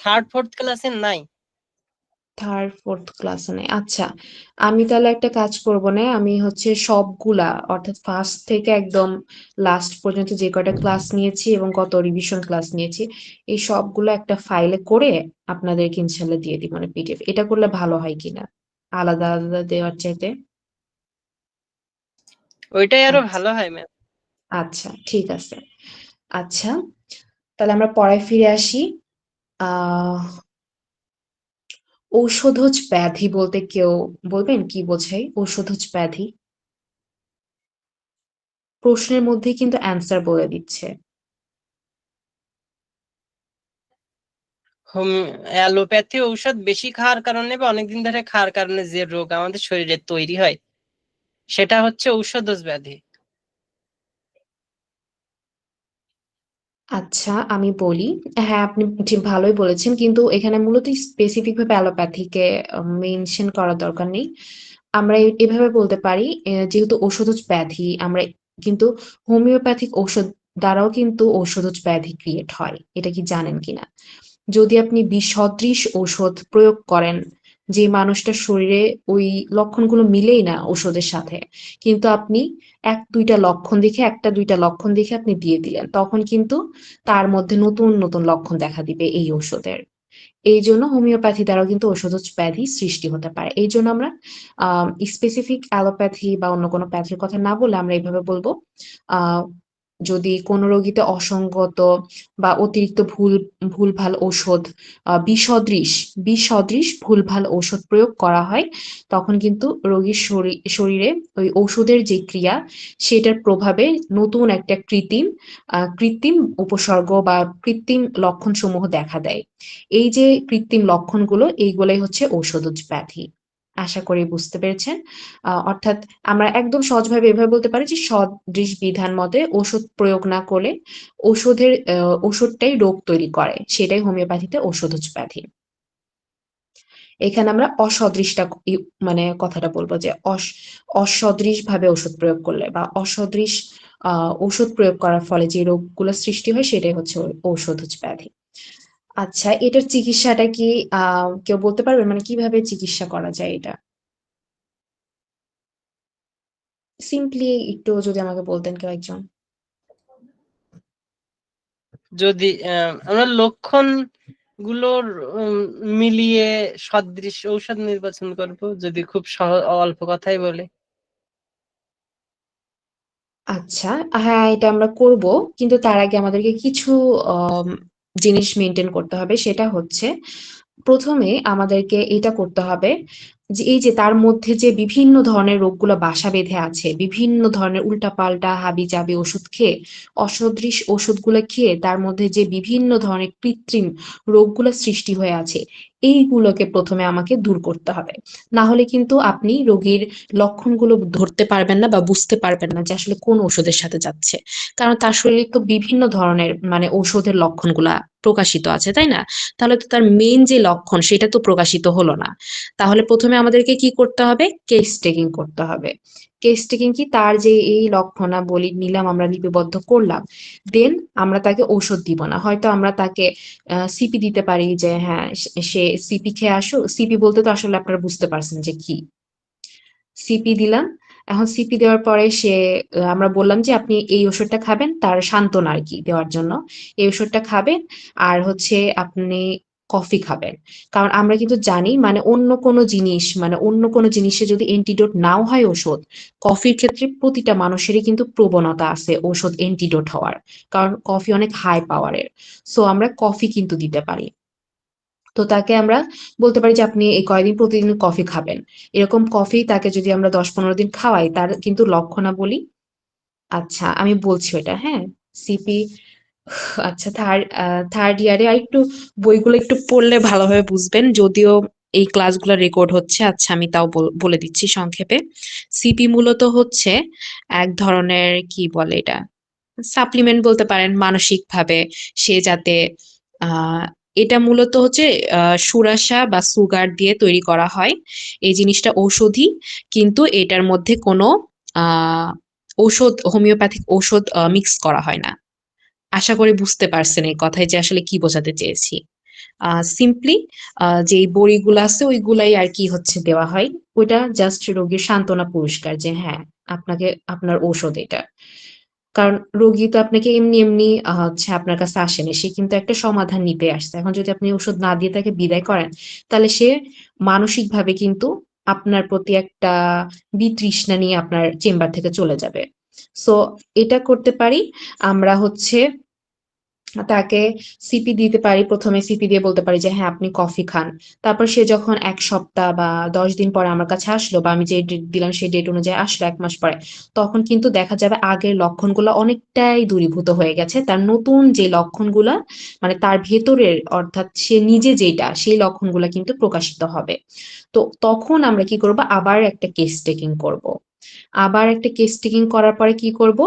Speaker 3: 3rd 4th ক্লাসের নাই।
Speaker 1: থার্ড ফোর্থ ক্লাসে নেই। আচ্ছা, আমি তাহলে একটা কাজ করব না, আমি হচ্ছে সবগুলা অর্থাৎ ফার্স্ট থেকে একদম লাস্ট পর্যন্ত যে কয়টা ক্লাস নিয়েছি এবং কত রিভিশন ক্লাস নিয়েছি এই সবগুলো একটা ফাইলে করে আপনাদেরকে ইনশাল্লাহ দিয়ে দিব, মানে পিডিএফ। এটা করলে ভালো হয় কিনা আলাদা আলাদা দেওয়ার চাইতে?
Speaker 3: ওইটাই আরো
Speaker 1: আচ্ছা,
Speaker 3: ভালো হয় ম্যাম।
Speaker 1: আচ্ছা, ঠিক আছে। আচ্ছা, তাহলে আমরা পড়ায় ফিরে আসি। আহ ঔষধজ ব্যাধি বলতে কেউ বলবেন কি বোঝায় ঔষধজ ব্যাধি? প্রশ্নের মধ্যেই কিন্তু অ্যান্সার বলে দিচ্ছে।
Speaker 3: অ্যালোপ্যাথি ঔষধ বেশি খাওয়ার কারণে বা অনেকদিন ধরে খাওয়ার কারণে যে রোগ আমাদের শরীরে তৈরি হয় সেটা হচ্ছে ঔষধজ ব্যাধি।
Speaker 1: আচ্ছা, আমি বলি। হ্যাঁ, আপনি ঠিক ভালোই বলেছেন। কিন্তু এখানে মূলত স্পেসিফিক ভাবে অ্যালোপ্যাথিকে মেনশন করার দরকার নেই। আমরা এভাবে বলতে পারি, যেহেতু ঔষধজ ব্যাধি আমরা কিন্তু হোমিওপ্যাথিক ঔষধ দ্বারাও কিন্তু ঔষধজ ব্যাধি ক্রিয়েট হয়। এটা কি জানেন কিনা? যদি আপনি বিষ সদৃশ ঔষধ প্রয়োগ করেন, যে মানুষটার শরীরে ওই লক্ষণগুলো মিলেই না ওষুধের সাথে, কিন্তু আপনি ১-২টা লক্ষণ দেখে ১টা-২টা লক্ষণ দেখে আপনি দিয়ে দিলেন। তখন কিন্তু তার মধ্যে নতুন, নতুন লক্ষণ দেখা দিবে এই ওষুধের। এইজন্য হোমিওপ্যাথি দ্বারাও কিন্তু ওষুধজ ব্যাধি সৃষ্টি হতে পারে। এইজন্য আমরা স্পেসিফিক অ্যালোপ্যাথি বা অন্য কোনো প্যাথির কথা না বলে আমরা এভাবে বলবো, আ যদি কোনো রোগীতে অসঙ্গত বা অতিরিক্ত ভুলভাল ঔষধ, বিসদৃশ ভুলভাল ঔষধ প্রয়োগ করা হয়, তখন কিন্তু রোগীর শরীরে ওই ঔষধের যে ক্রিয়া, সেটার প্রভাবে নতুন একটা কৃত্রিম উপসর্গ বা কৃত্রিম লক্ষণসমূহ দেখা দেয়। এই যে কৃত্রিম লক্ষণগুলো, এইগুলাই হচ্ছে ঔষধজ ব্যাধি। আশা করি বুঝতে পেরেছেন। অর্থাৎ আমরা একদম সহজভাবে এভাবে বলতে পারি যে সদৃশ বিধান মতে ওষুধ প্রয়োগ না করলে ওষুধটাই রোগ তৈরি করে। সেটাই হোমিওপ্যাথিতে ঔষধজ ব্যাধি। এখানে আমরা অসদৃশটা মানে কথাটা বলবো যে অসদৃশভাবে ওষুধ প্রয়োগ করলে বা অসদৃশ ওষুধ প্রয়োগ করার ফলে যে রোগগুলো সৃষ্টি হয় সেটাই হচ্ছে ঔষধজ ব্যাধি। আচ্ছা, এটার চিকিৎসাটা কি কেউ বলতে পারবে? মানে কিভাবে চিকিৎসা করা যায় এটা? সিম্পলি একটু যদি আমাকে বলতেন কেউ একজন।
Speaker 3: যদি আমরা লক্ষণ গুলোর মিলিয়ে সদৃশ ঔষধ নির্বাচন করব, যদি খুব অল্প কথাই বলে।
Speaker 1: আচ্ছা, হ্যাঁ, এটা আমরা করব। কিন্তু তার আগে আমাদেরকে কিছু আম জিনিস মেইনটেইন করতে হবে। সেটা হচ্ছে, ১ম এ আমাদেরকে এটা করতে হবে যে, এই যে তার মধ্যে যে বিভিন্ন ধরনের রোগগুলো বাসা বেঁধে আছে, বিভিন্ন ধরনের উল্টাপাল্টা হাবিজাবি ওষুধ খেয়ে, অসদৃশ ওষুধগুলো খেয়ে তার মধ্যে যে বিভিন্ন ধরনের কৃত্রিম রোগগুলো সৃষ্টি হয়ে আছে, এইগুলোকে ১ম এ আমাকে দূর করতে হবে। না হলে কিন্তু আপনি রোগীর লক্ষণগুলো ধরতে পারবেন না বা বুঝতে পারবেন না যে আসলে কোন ওষুধের সাথে যাচ্ছে। কারণ তার শরীরে তো বিভিন্ন ধরনের মানে ঔষধের লক্ষণগুলা প্রকাশিত আছে, তাই না? তাহলে তো তার মেইন যে লক্ষণ সেটা তো প্রকাশিত হলো না। তাহলে ১ম এ আমাদেরকে কি করতে হবে? কেস টেকিং করতে হবে। কেস টেকিং কি? তার যে এই লক্ষণাবলী নিলাম, আমরা লিপিবদ্ধ করলাম। দেন আমরা তাকে ঔষধ দিব না। হয়তো আমরা তাকে সিপি দিতে পারি যে হ্যাঁ, সে সিপি খেয়ে আসুক। সিপি বলতে তো আসলে আপনারা বুঝতে পারছেন যে কি। সিপি দিলাম। এখন সিপি দেওয়ার পরে আমরা বললাম যে আপনি এই ওষুধটা খাবেন, তার সান্ত্বনা আরকি দেওয়ার জন্য। এই ওষুধটা খাবেন আর হচ্ছে আপনি কফি খাবেন। কারণ আমরা কিন্তু জানি মানে অন্য কোনো জিনিসে যদি অ্যান্টিডোট নাও হয় ওষুধ, কফির ক্ষেত্রে প্রতিটা মানুষেরই কিন্তু প্রবণতা আছে ওষুধ অ্যান্টিডোট হওয়ার। কারণ কফি অনেক হাই পাওয়ারের। সো আমরা কফি কিন্তু দিতে পারি। তো তাকে আমরা বলতে পারি যে আপনি এই কয়দিন প্রতিদিন কফি খাবেন। এরকম কফি তাকে যদি আমরা ১০-১৫ দিন খাওয়াই, তার কিন্তু লক্ষণাবলী, আচ্ছা আমি বলছি ওটা, হ্যাঁ? সিপি, আচ্ছা, থার্ড ইয়ারে আরেকটু বইগুলো একটু পড়লে ভালোভাবে বুঝবেন। যদিও এই ক্লাসগুলো রেকর্ড হচ্ছে। আচ্ছা, আমি তাও বলে দিচ্ছি সংক্ষেপে। সিপি মূলত হচ্ছে এক ধরনের, কি বলে এটা? সাপ্লিমেন্ট বলতে পারেন, মানসিকভাবে সে যাতে আহ এটা মূলত হচ্ছে সুরাসা বা সুগার দিয়ে তৈরি করা হয়। এই জিনিসটা ঔষধি, কিন্তু এটার মধ্যে কোনো আহ হোমিওপ্যাথিক ঔষধ মিক্স করা হয় না। আশা করি বুঝতে পারছেন এই কথায় যে আসলে কি বোঝাতে চেয়েছি। সিম্পলি যে বড়িগুলো আছে ওইগুলাই আর কি হচ্ছে দেওয়া হয়। ওইটা জাস্ট রোগীর সান্ত্বনা পুরস্কার যে হ্যাঁ, আপনার ঔষধ এটা। কারণ রোগী তো আপনাকে এমনি হচ্ছে আপনার কাছে আসেনি। সে কিন্তু একটা সমাধান নিতে আসছে। এখন যদি আপনি ওষুধ না দিয়ে তাকে বিদায় করেন, তাহলে সে মানসিকভাবে কিন্তু আপনার প্রতি একটা বিতৃষ্ণা নিয়ে আপনার চেম্বার থেকে চলে যাবে। সো এটা করতে পারি আমরা হচ্ছে তাকে সিপি দিতে পারি। ১ম এ সিপি দিয়ে বলতে পারি যে হ্যাঁ, আপনি কফি খান। তারপর সে যখন ১ সপ্তাহ বা ১০ দিন পরে আমার কাছে আসলো বা আমি যে ডেট দিলাম সেই ডেট অনুযায়ী আসলো ১ মাস পরে, তখন কিন্তু দেখা যাবে আগের লক্ষণগুলো অনেকটাই দূরীভূত হয়ে গেছে। তার নতুন যে লক্ষণগুলা মানে তার ভেতরের, অর্থাৎ সে নিজে যেটা সেই লক্ষণগুলা কিন্তু প্রকাশিত হবে। তো তখন আমরা কি করব? আবার একটা কেস টেকিং করব। আবার একটা কেস টেকিং করার পরে কি করব?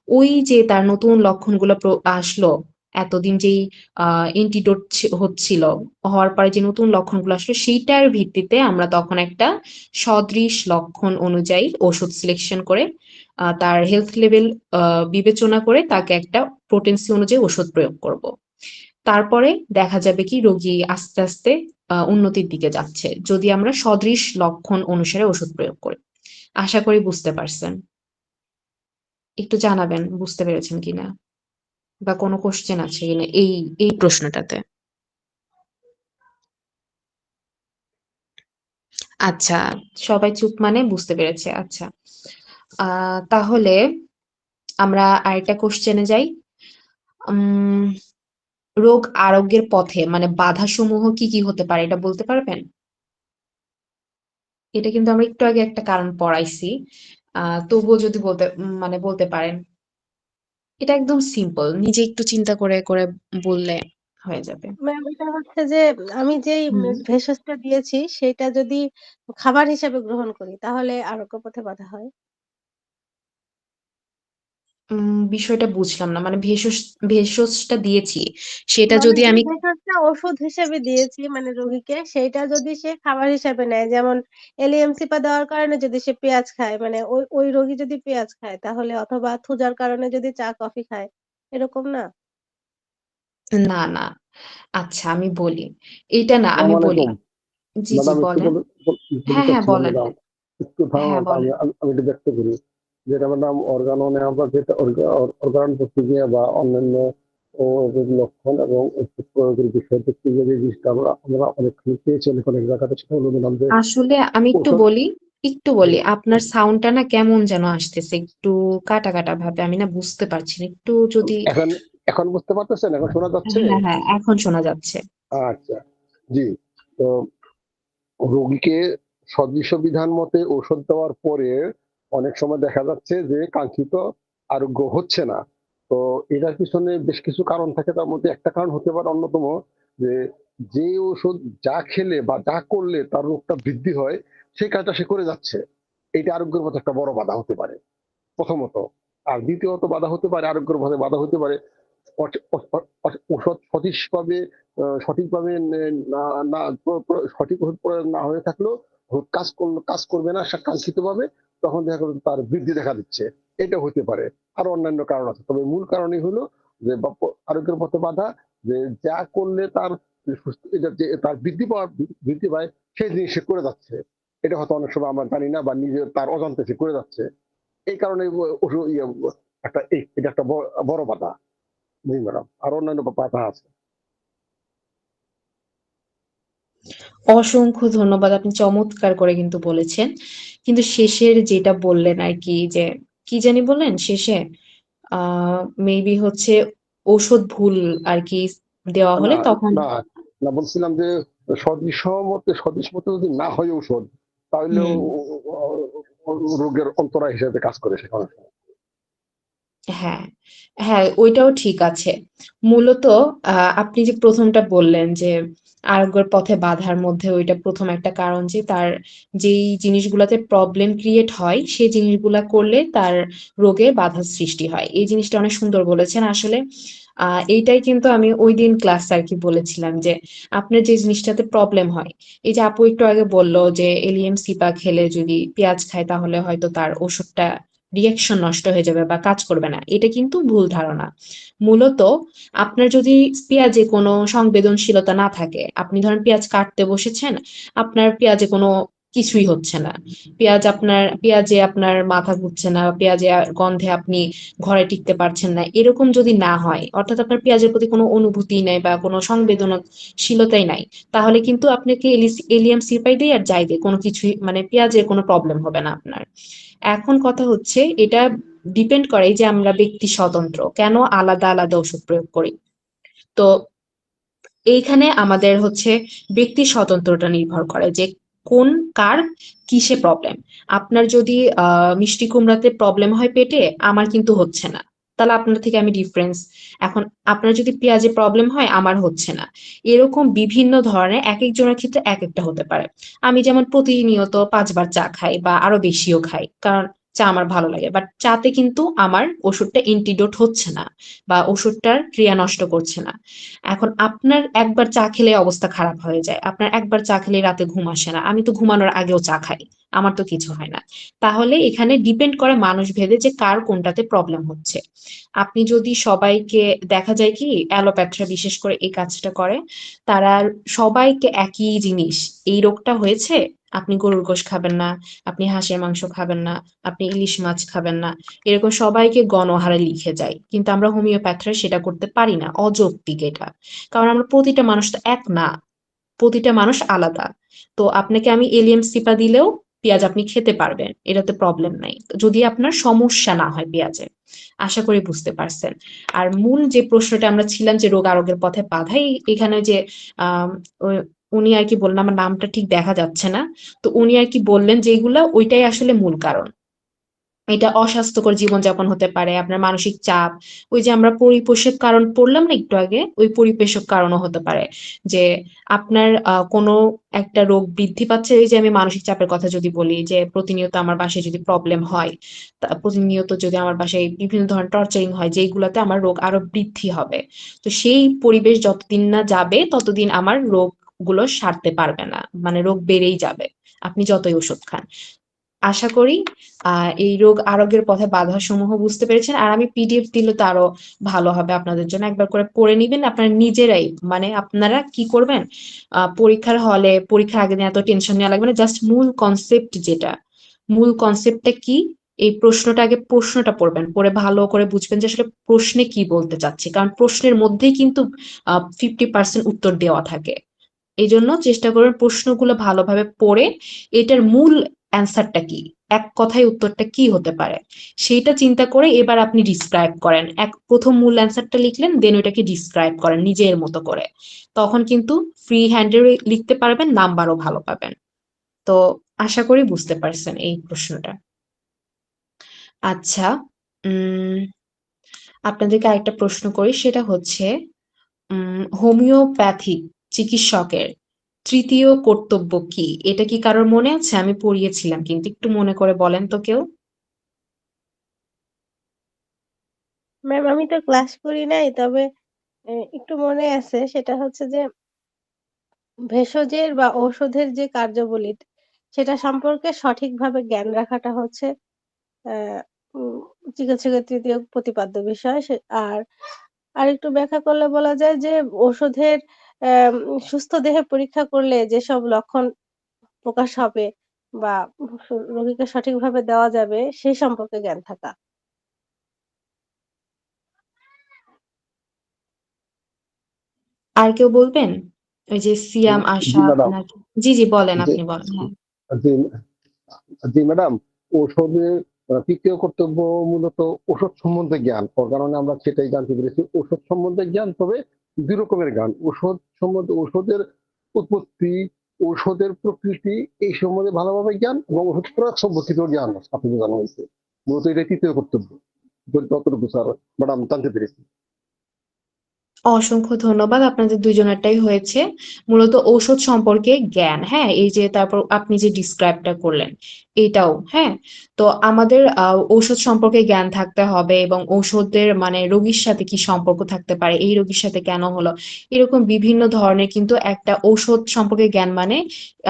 Speaker 1: ওই যে তার নতুন লক্ষণগুলো আসলো, এতদিন যেই এন্টিডোট হচ্ছিল, হওয়ার পরে যে নতুন লক্ষণগুলো আসলো সেইটার ভিত্তিতে আমরা তখন একটা সদৃশ লক্ষণ অনুযায়ী ওষুধ সিলেকশন করে তার হেলথ লেভেল বিবেচনা করে তাকে একটা পোটেনসি অনুযায়ী ওষুধ প্রয়োগ করব। তারপরে দেখা যাবে কি রোগী আস্তে আস্তে উন্নতির দিকে যাচ্ছে যদি আমরা সদৃশ লক্ষণ অনুসারে ওষুধ প্রয়োগ করি। আশা করি বুঝতে পারছেন। একটু জানাবেন বুঝতে পেরেছেন কিনা বা কোনো কোশ্চেন আছে কিনা এই প্রশ্নটাতে। আচ্ছা, সবাই চুপ মানে বুঝতে পেরেছে। আচ্ছা, তাহলে আমরা আরেকটা কোশ্চেনে যাই। উম রোগ আরোগ্যের পথে মানে বাধাসমূহ কি কি হতে পারে এটা বলতে পারবেন? এটা কিন্তু আমরা একটু আগে একটা কারণ পড়াইছি। তবুও যদি মানে বলতে পারেন। এটা একদম সিম্পল। নিজে একটু চিন্তা করে করে বললে হয়ে যাবে।
Speaker 2: ম্যাম এটা হচ্ছে যে আমি যেই
Speaker 1: হুম।
Speaker 2: ভেষজটা দিয়েছি সেটা যদি খাবার হিসেবে গ্রহণ করি তাহলে আরোগ্য পথে বাধা হয়।
Speaker 1: বিষয়টা বুঝলাম না। মানে ভেষজটা দিয়েছি। সেটা
Speaker 2: মানে
Speaker 1: যদি
Speaker 2: যে
Speaker 1: আমি
Speaker 2: ভেষজটা ওষুধ হিসেবে দিয়েছি মানে রোগীকে সেইটা যদি সে খাবার হিসেবে নেয়, যেমন এলিএমসিপা দেওয়ার কারণে যদি সে পেঁয়াজ খায়, মানে ওই রোগী যদি পেঁয়াজ খায় তাহলে, অথবা থুজার কারণে যদি চা কফি খায়, এরকম না?
Speaker 1: না, না। আচ্ছা আমি বলি। এইটা না
Speaker 4: আসসালামু
Speaker 1: আমি বলি।
Speaker 4: আলাইকুম
Speaker 1: জি, জি
Speaker 4: ম্যাডাম, একটু
Speaker 1: বলেন।
Speaker 4: বলতে
Speaker 1: হ্যাঁ, হ্যাঁ
Speaker 4: চাচ্ছিলাম
Speaker 1: বলেন।
Speaker 4: ম্যাডাম, একটু ধারণা
Speaker 1: হ্যাঁ
Speaker 4: আমি
Speaker 1: বলেন।
Speaker 4: আমি আমি একটু ব্যক্ত করি, যেটা ম্যাডাম অর্গানো নেওয়া বা যেটা অর্গান প্রক্রিয়া বা অন্যান্য লক্ষণ এবং ওষুধ প্রয়োগের বিষয় থেকে যে জিনিসটা আমরা আমরা অনেকখানি পেয়েছি অনেক জায়গাতে, সেটা হলো ম্যাডাম যে
Speaker 1: আসলে আমি
Speaker 4: ঔষধ।
Speaker 1: একটু বলি। আপনার সাউন্ডটা না কেমন যেন আসতেছে। একটু কাটা, কাটা ভাবে। আমি না বুঝতে পারছি না। একটু যদি
Speaker 4: এখন এখন বুঝতে পারতেছেন? এখন শোনা যাচ্ছে?
Speaker 1: হ্যাঁ, হ্যাঁ এখন শোনা যাচ্ছে।
Speaker 4: আচ্ছা, জি। তো রোগীকে সদৃশ বিধান মতে ঔষধ দেওয়ার পরে অনেক সময় দেখা যাচ্ছে যে কাঙ্ক্ষিত আরোগ্য হচ্ছে না। তো এটার পিছনে বেশ কিছু কারণ থাকে, তার মধ্যে একটা কারণ হতে পারে অন্যতম যে, যে ওষুধ যা খেলে বা যা করলে তার রোগটা বৃদ্ধি হয় সেই কাজটা সে করে যাচ্ছে। এটা আরোগ্যের পথে একটা বড় বাধা হতে পারে প্রথমত। আর দ্বিতীয়ত বাধা হতে পারে, আরোগ্যের পথে বাধা হতে পারে ওষুধ সঠিকভাবে সঠিক ওষুধ প্রয়োগ না হয়ে থাকলেও কাজ করবে না কাঙ্ক্ষিত ভাবে, তখন দেখা গেল তার বৃদ্ধি দেখা দিচ্ছে। এটা হতে পারে। আরো অন্যান্য কারণ আছে, তবে মূল কারণই হলো যে আরোগ্যের পথে বাধা, যে যা করলে তার তার বৃদ্ধি পায় সেই জিনিস সে করে যাচ্ছে। এটা হয়তো অনেক সময় আমরা জানি না বা নিজে তার অজান্তে সে করে যাচ্ছে। এই কারণে এটা একটা বড় বাধা। জি ম্যাডাম, আরো অন্যান্য বাধা আছে।
Speaker 1: অসংখ্য ধন্যবাদ। আপনি চমৎকার করে কিন্তু বলেছেন। কিন্তু শেষের যেটা বললেন আরকি যে, কি জানি বললেন শেষে? আ মেবি হচ্ছে ঔষধ ভুল আরকি দেওয়া
Speaker 4: না
Speaker 1: হলে তখন
Speaker 4: না না বলছিলাম যে সদৃশ মতে যদি না হয় ঔষধ, তাহলে
Speaker 1: হুম।
Speaker 4: রোগের অন্তরায় হিসেবে কাজ করে সেখানে।
Speaker 1: হ্যাঁ, হ্যাঁ ওইটাও ঠিক আছে। মূলত আপনি যে ১ম টা বললেন যে আরোগ্যের পথে বাধার মধ্যে ওইটা ১ম একটা কারণ যে তার যেই জিনিসগুলাতে প্রবলেম ক্রিয়েট হয় সেই জিনিসগুলা করলে তার রোগে বাধার সৃষ্টি হয়। এই জিনিসটা অনেক সুন্দর বলেছেন। আসলে এইটাই কিন্তু আমি ঐদিন ক্লাসে আরকি বলেছিলাম যে আপনার যে জিনিসটাতে প্রবলেম হয়, এই যে আপু একটু আগে বলল যে এলিয়াম সিপা খেলে যদি পেঁয়াজ খায় তাহলে হয়তো তার ওষুধটা রিঅ্যাকশন নষ্ট হয়ে যাবে বা কাজ করবে না। এটা কিন্তু ভুল ধারণা। মূলত আপনার যদি পেঁয়াজে কোনো সংবেদনশীলতা না থাকে, আপনি ধরেন পেঁয়াজ কাটতে বসেছেন, আপনার পেঁয়াজে কোনো কিছুই হচ্ছে না। পেঁয়াজে আপনার মাথা ঘুরছে না, পেঁয়াজে গন্ধে আপনি ঘরে টিকতে পারছেন না। এরকম যদি না হয়, অর্থাৎ আপনার পেঁয়াজের প্রতি কোনো অনুভূতি নাই বা কোনো সংবেদনশীলতাই নাই, তাহলে কিন্তু আপনাকে এলিয়াম সিপাই দিয়ে আর যাই দিয়ে কোনো কিছুই মানে পেঁয়াজের কোনো প্রবলেম হবে না আপনার। এখন কথা হচ্ছে এটা ডিপেন্ড করে যে আমরা ব্যক্তি স্বতন্ত্র কেন আলাদা আলাদা ওষুধ প্রয়োগ করি। তো এইখানে আমাদের হচ্ছে ব্যক্তি স্বতন্ত্রতা নির্ভর করে যে কোন কার কিসে প্রবলেম। আপনার যদি মিষ্টি কুমড়াতে প্রবলেম হয় পেটে, আমার কিন্তু হচ্ছে না, তাহলে আপনার থেকে আমি ডিফারেন্স। এখন আপনার যদি পেঁয়াজে প্রবলেম হয় আমার হচ্ছে না, এরকম বিভিন্ন ধরনের এক একজনের ক্ষেত্রে এক একটা হতে পারে। আমি যেমন প্রতিনিয়ত ৫ বার চা খাই বা আরো বেশিও খাই, কারণ চা আমার ভালো লাগে, বাট চাতে কিন্তু আমার ওষুধটা এন্টিডোট হচ্ছে না বা ওষুধটার ক্রিয়া নষ্ট করছে না। এখন আপনার একবার চা খেলে অবস্থা খারাপ হয়ে যায়। আপনার একবার চা খেলে রাতে ঘুম আসে না। আমি তো ঘুমানোর আগেও চা খাই। আমার তো কিছু হয় না। তাহলে এখানে ডিপেন্ড করে মানুষ ভেদে যে কার কোনটাতে প্রবলেম হচ্ছে। আপনি যদি সবাইকে দেখা যায় কি অ্যালোপ্যাথরা বিশেষ করে এই কাজটা করে, তারা সবাইকে একই জিনিস, এই রোগটা হয়েছে, আপনি গরুর গোশ খাবেন না, আপনি হাঁসের মাংস খাবেন না, আপনি ইলিশ মাছ খাবেন না, এরকম সবাইকে গণহারে লিখে যায়। কিন্তু আমরা হোমিওপ্যাথরা সেটা করতে পারি না, অযৌক্তিক এটা। কারণ আমরা প্রতিটা মানুষ তো এক না, প্রতিটা মানুষ আলাদা। তো আপনাকে আমি এলিয়াম সিপা দিলেও পেঁয়াজ আপনি খেতে পারবেন, এটাতে প্রবলেম নাই, যদি আপনার সমস্যা না হয় পেঁয়াজে। আশা করি বুঝতে পারছেন। আর মূল যে প্রশ্নটা আমরা ছিলাম যে রোগ আরোগ্যের পথে বাধা, এখানে যে আহ উনি আর কি বললেন, আমার নামটা ঠিক দেখা যাচ্ছে না, তো উনি আর কি বললেন যে এগুলা, ওইটাই আসলে মূল কারণ। এটা অস্বাস্থ্যকর জীবনযাপন হতে পারে, আপনার মানসিক চাপ, ওই যে আমরা পরিপোষক কারণ পড়লাম না একটু আগে, ওই পরিপোষক কারণও হতে পারে। যে আপনার কোনো একটা রোগ বৃদ্ধি পাচ্ছে, এই যে আমি মানসিক চাপের কথা যদি বলি, যে প্রতিনিয়ত আমার বাসায় যদি প্রবলেম হয়, প্রতিনিয়ত যদি আমার বাসায় বিভিন্ন ধরনের টর্চারিং হয়, যেগুলোতে আমার রোগ আরো বৃদ্ধি হবে, তো সেই পরিবেশ যতদিন না যাবে ততদিন আমার রোগগুলো সারতে পারবে না, মানে রোগ বেড়েই যাবে আপনি যতই ওষুধ খান। আশা করি এই রোগ আরোগ্যের পথে বাধা সমূহ বুঝতে পেরেছেন। আর আমি পিডিএফ দিলে তো আরো ভালো হবে আপনাদের জন্য, একবার করে পড়ে নিবেন আপনারা নিজেরাই। মানে আপনারা কি করবেন, পরীক্ষার হলে পরীক্ষার আগের দিন এত টেনশন নেওয়া লাগবে না, জাস্ট মূল কনসেপ্ট যেটা, মূল কনসেপ্টটা কি, এই প্রশ্নটা আগে প্রশ্নটা পড়বেন, পড়ে ভালো করে বুঝবেন যে আসলে প্রশ্নে কি বলতে চাচ্ছি, কারণ প্রশ্নের মধ্যেই কিন্তু 50% উত্তর দেওয়া থাকে। এই জন্য চেষ্টা করবেন প্রশ্নগুলো ভালোভাবে পড়ে এটার মূল অ্যান্সারটা কি, এক কথায় উত্তরটা কি হতে পারে সেইটা চিন্তা করে এবার আপনি ডিসক্রাইব করেন। প্রথম মূল অ্যান্সারটা লিখলেন, দেন ওইটাকে ডিসক্রাইব করেন নিজের মতো করে। তখন কিন্তু ফ্রি হ্যান্ডে লিখতে পারবেন, নাম্বারও ভালো পাবেন। তো আশা করি বুঝতে পারছেন এই প্রশ্নটা। আচ্ছা, উম আপনাদেরকে আরেকটা প্রশ্ন করি, সেটা হচ্ছে হোমিওপ্যাথিক চিকিৎসকের তৃতীয় কর্তব্য কি? এটা কি কারোর মনে আছে? আমি পড়িয়েছিলাম, কিন্তু একটু মনে করে বলেন তো কেউ।
Speaker 2: ম্যাম আমি তো ক্লাস করি নাই, তবে একটু মনে আছে, সেটা হচ্ছে যে ভেষজের বা ঔষধের যে কার্যাবলী, সেটা সম্পর্কে সঠিকভাবে জ্ঞান রাখাটা হচ্ছে আহ উম চিকিৎসকের তৃতীয় প্রতিপাদ্য বিষয়। আর আরেকটু ব্যাখ্যা করলে বলা যায় যে ওষুধের সুস্থ দেহে পরীক্ষা করলে যেসব লক্ষণ প্রকাশ হবে বা রোগীকে সঠিকভাবে দেওয়া যাবে সেই সম্পর্কে জ্ঞান থাকা।
Speaker 1: আর কেউ বলবেন? ওই যে সিয়াম
Speaker 4: জি
Speaker 1: আশা
Speaker 4: ম্যাডাম।
Speaker 1: নাকি? জি জি বলেন,
Speaker 4: জি
Speaker 1: আপনি বলেন, হ্যাঁ।
Speaker 4: জি জি ম্যাডাম, ঔষধের তৃতীয় কর্তব্য মূলত ওষুধ সম্বন্ধে জ্ঞান। ওর কারণে আমরা সেটাই জানতে পেরেছি, ওষুধ সম্বন্ধে জ্ঞান। তবে দুই রকমের জ্ঞান, ওষুধ সম্বন্ধে, ওষুধের উৎপত্তি, ঔষধের প্রকৃতি, এই সম্বন্ধে ভালোভাবে জ্ঞান, এবং ওষুধ প্রয়োগ সম্পর্কিত জ্ঞান আপনাকে জানা হয়েছে। মূলত এটা তৃতীয় কর্তব্য, যতটুকু স্যার ম্যাডাম জানতে পেরেছি।
Speaker 1: অসংখ্য ধন্যবাদ, আপনাদের দুজনেরটাই হয়েছে। মূলত ঔষধ সম্পর্কে জ্ঞান, হ্যাঁ, এই যে তারপর আপনি যে ডিসক্রাইবটা করলেন এটাও, হ্যাঁ। তো আমাদের ঔষধ সম্পর্কে জ্ঞান থাকতে হবে, এবং ঔষধের মানে রোগীর সাথে কি সম্পর্ক থাকতে পারে, এই রোগীর সাথে কেন হলো, এরকম বিভিন্ন ধরনের কিন্তু একটা ঔষধ সম্পর্কে জ্ঞান মানে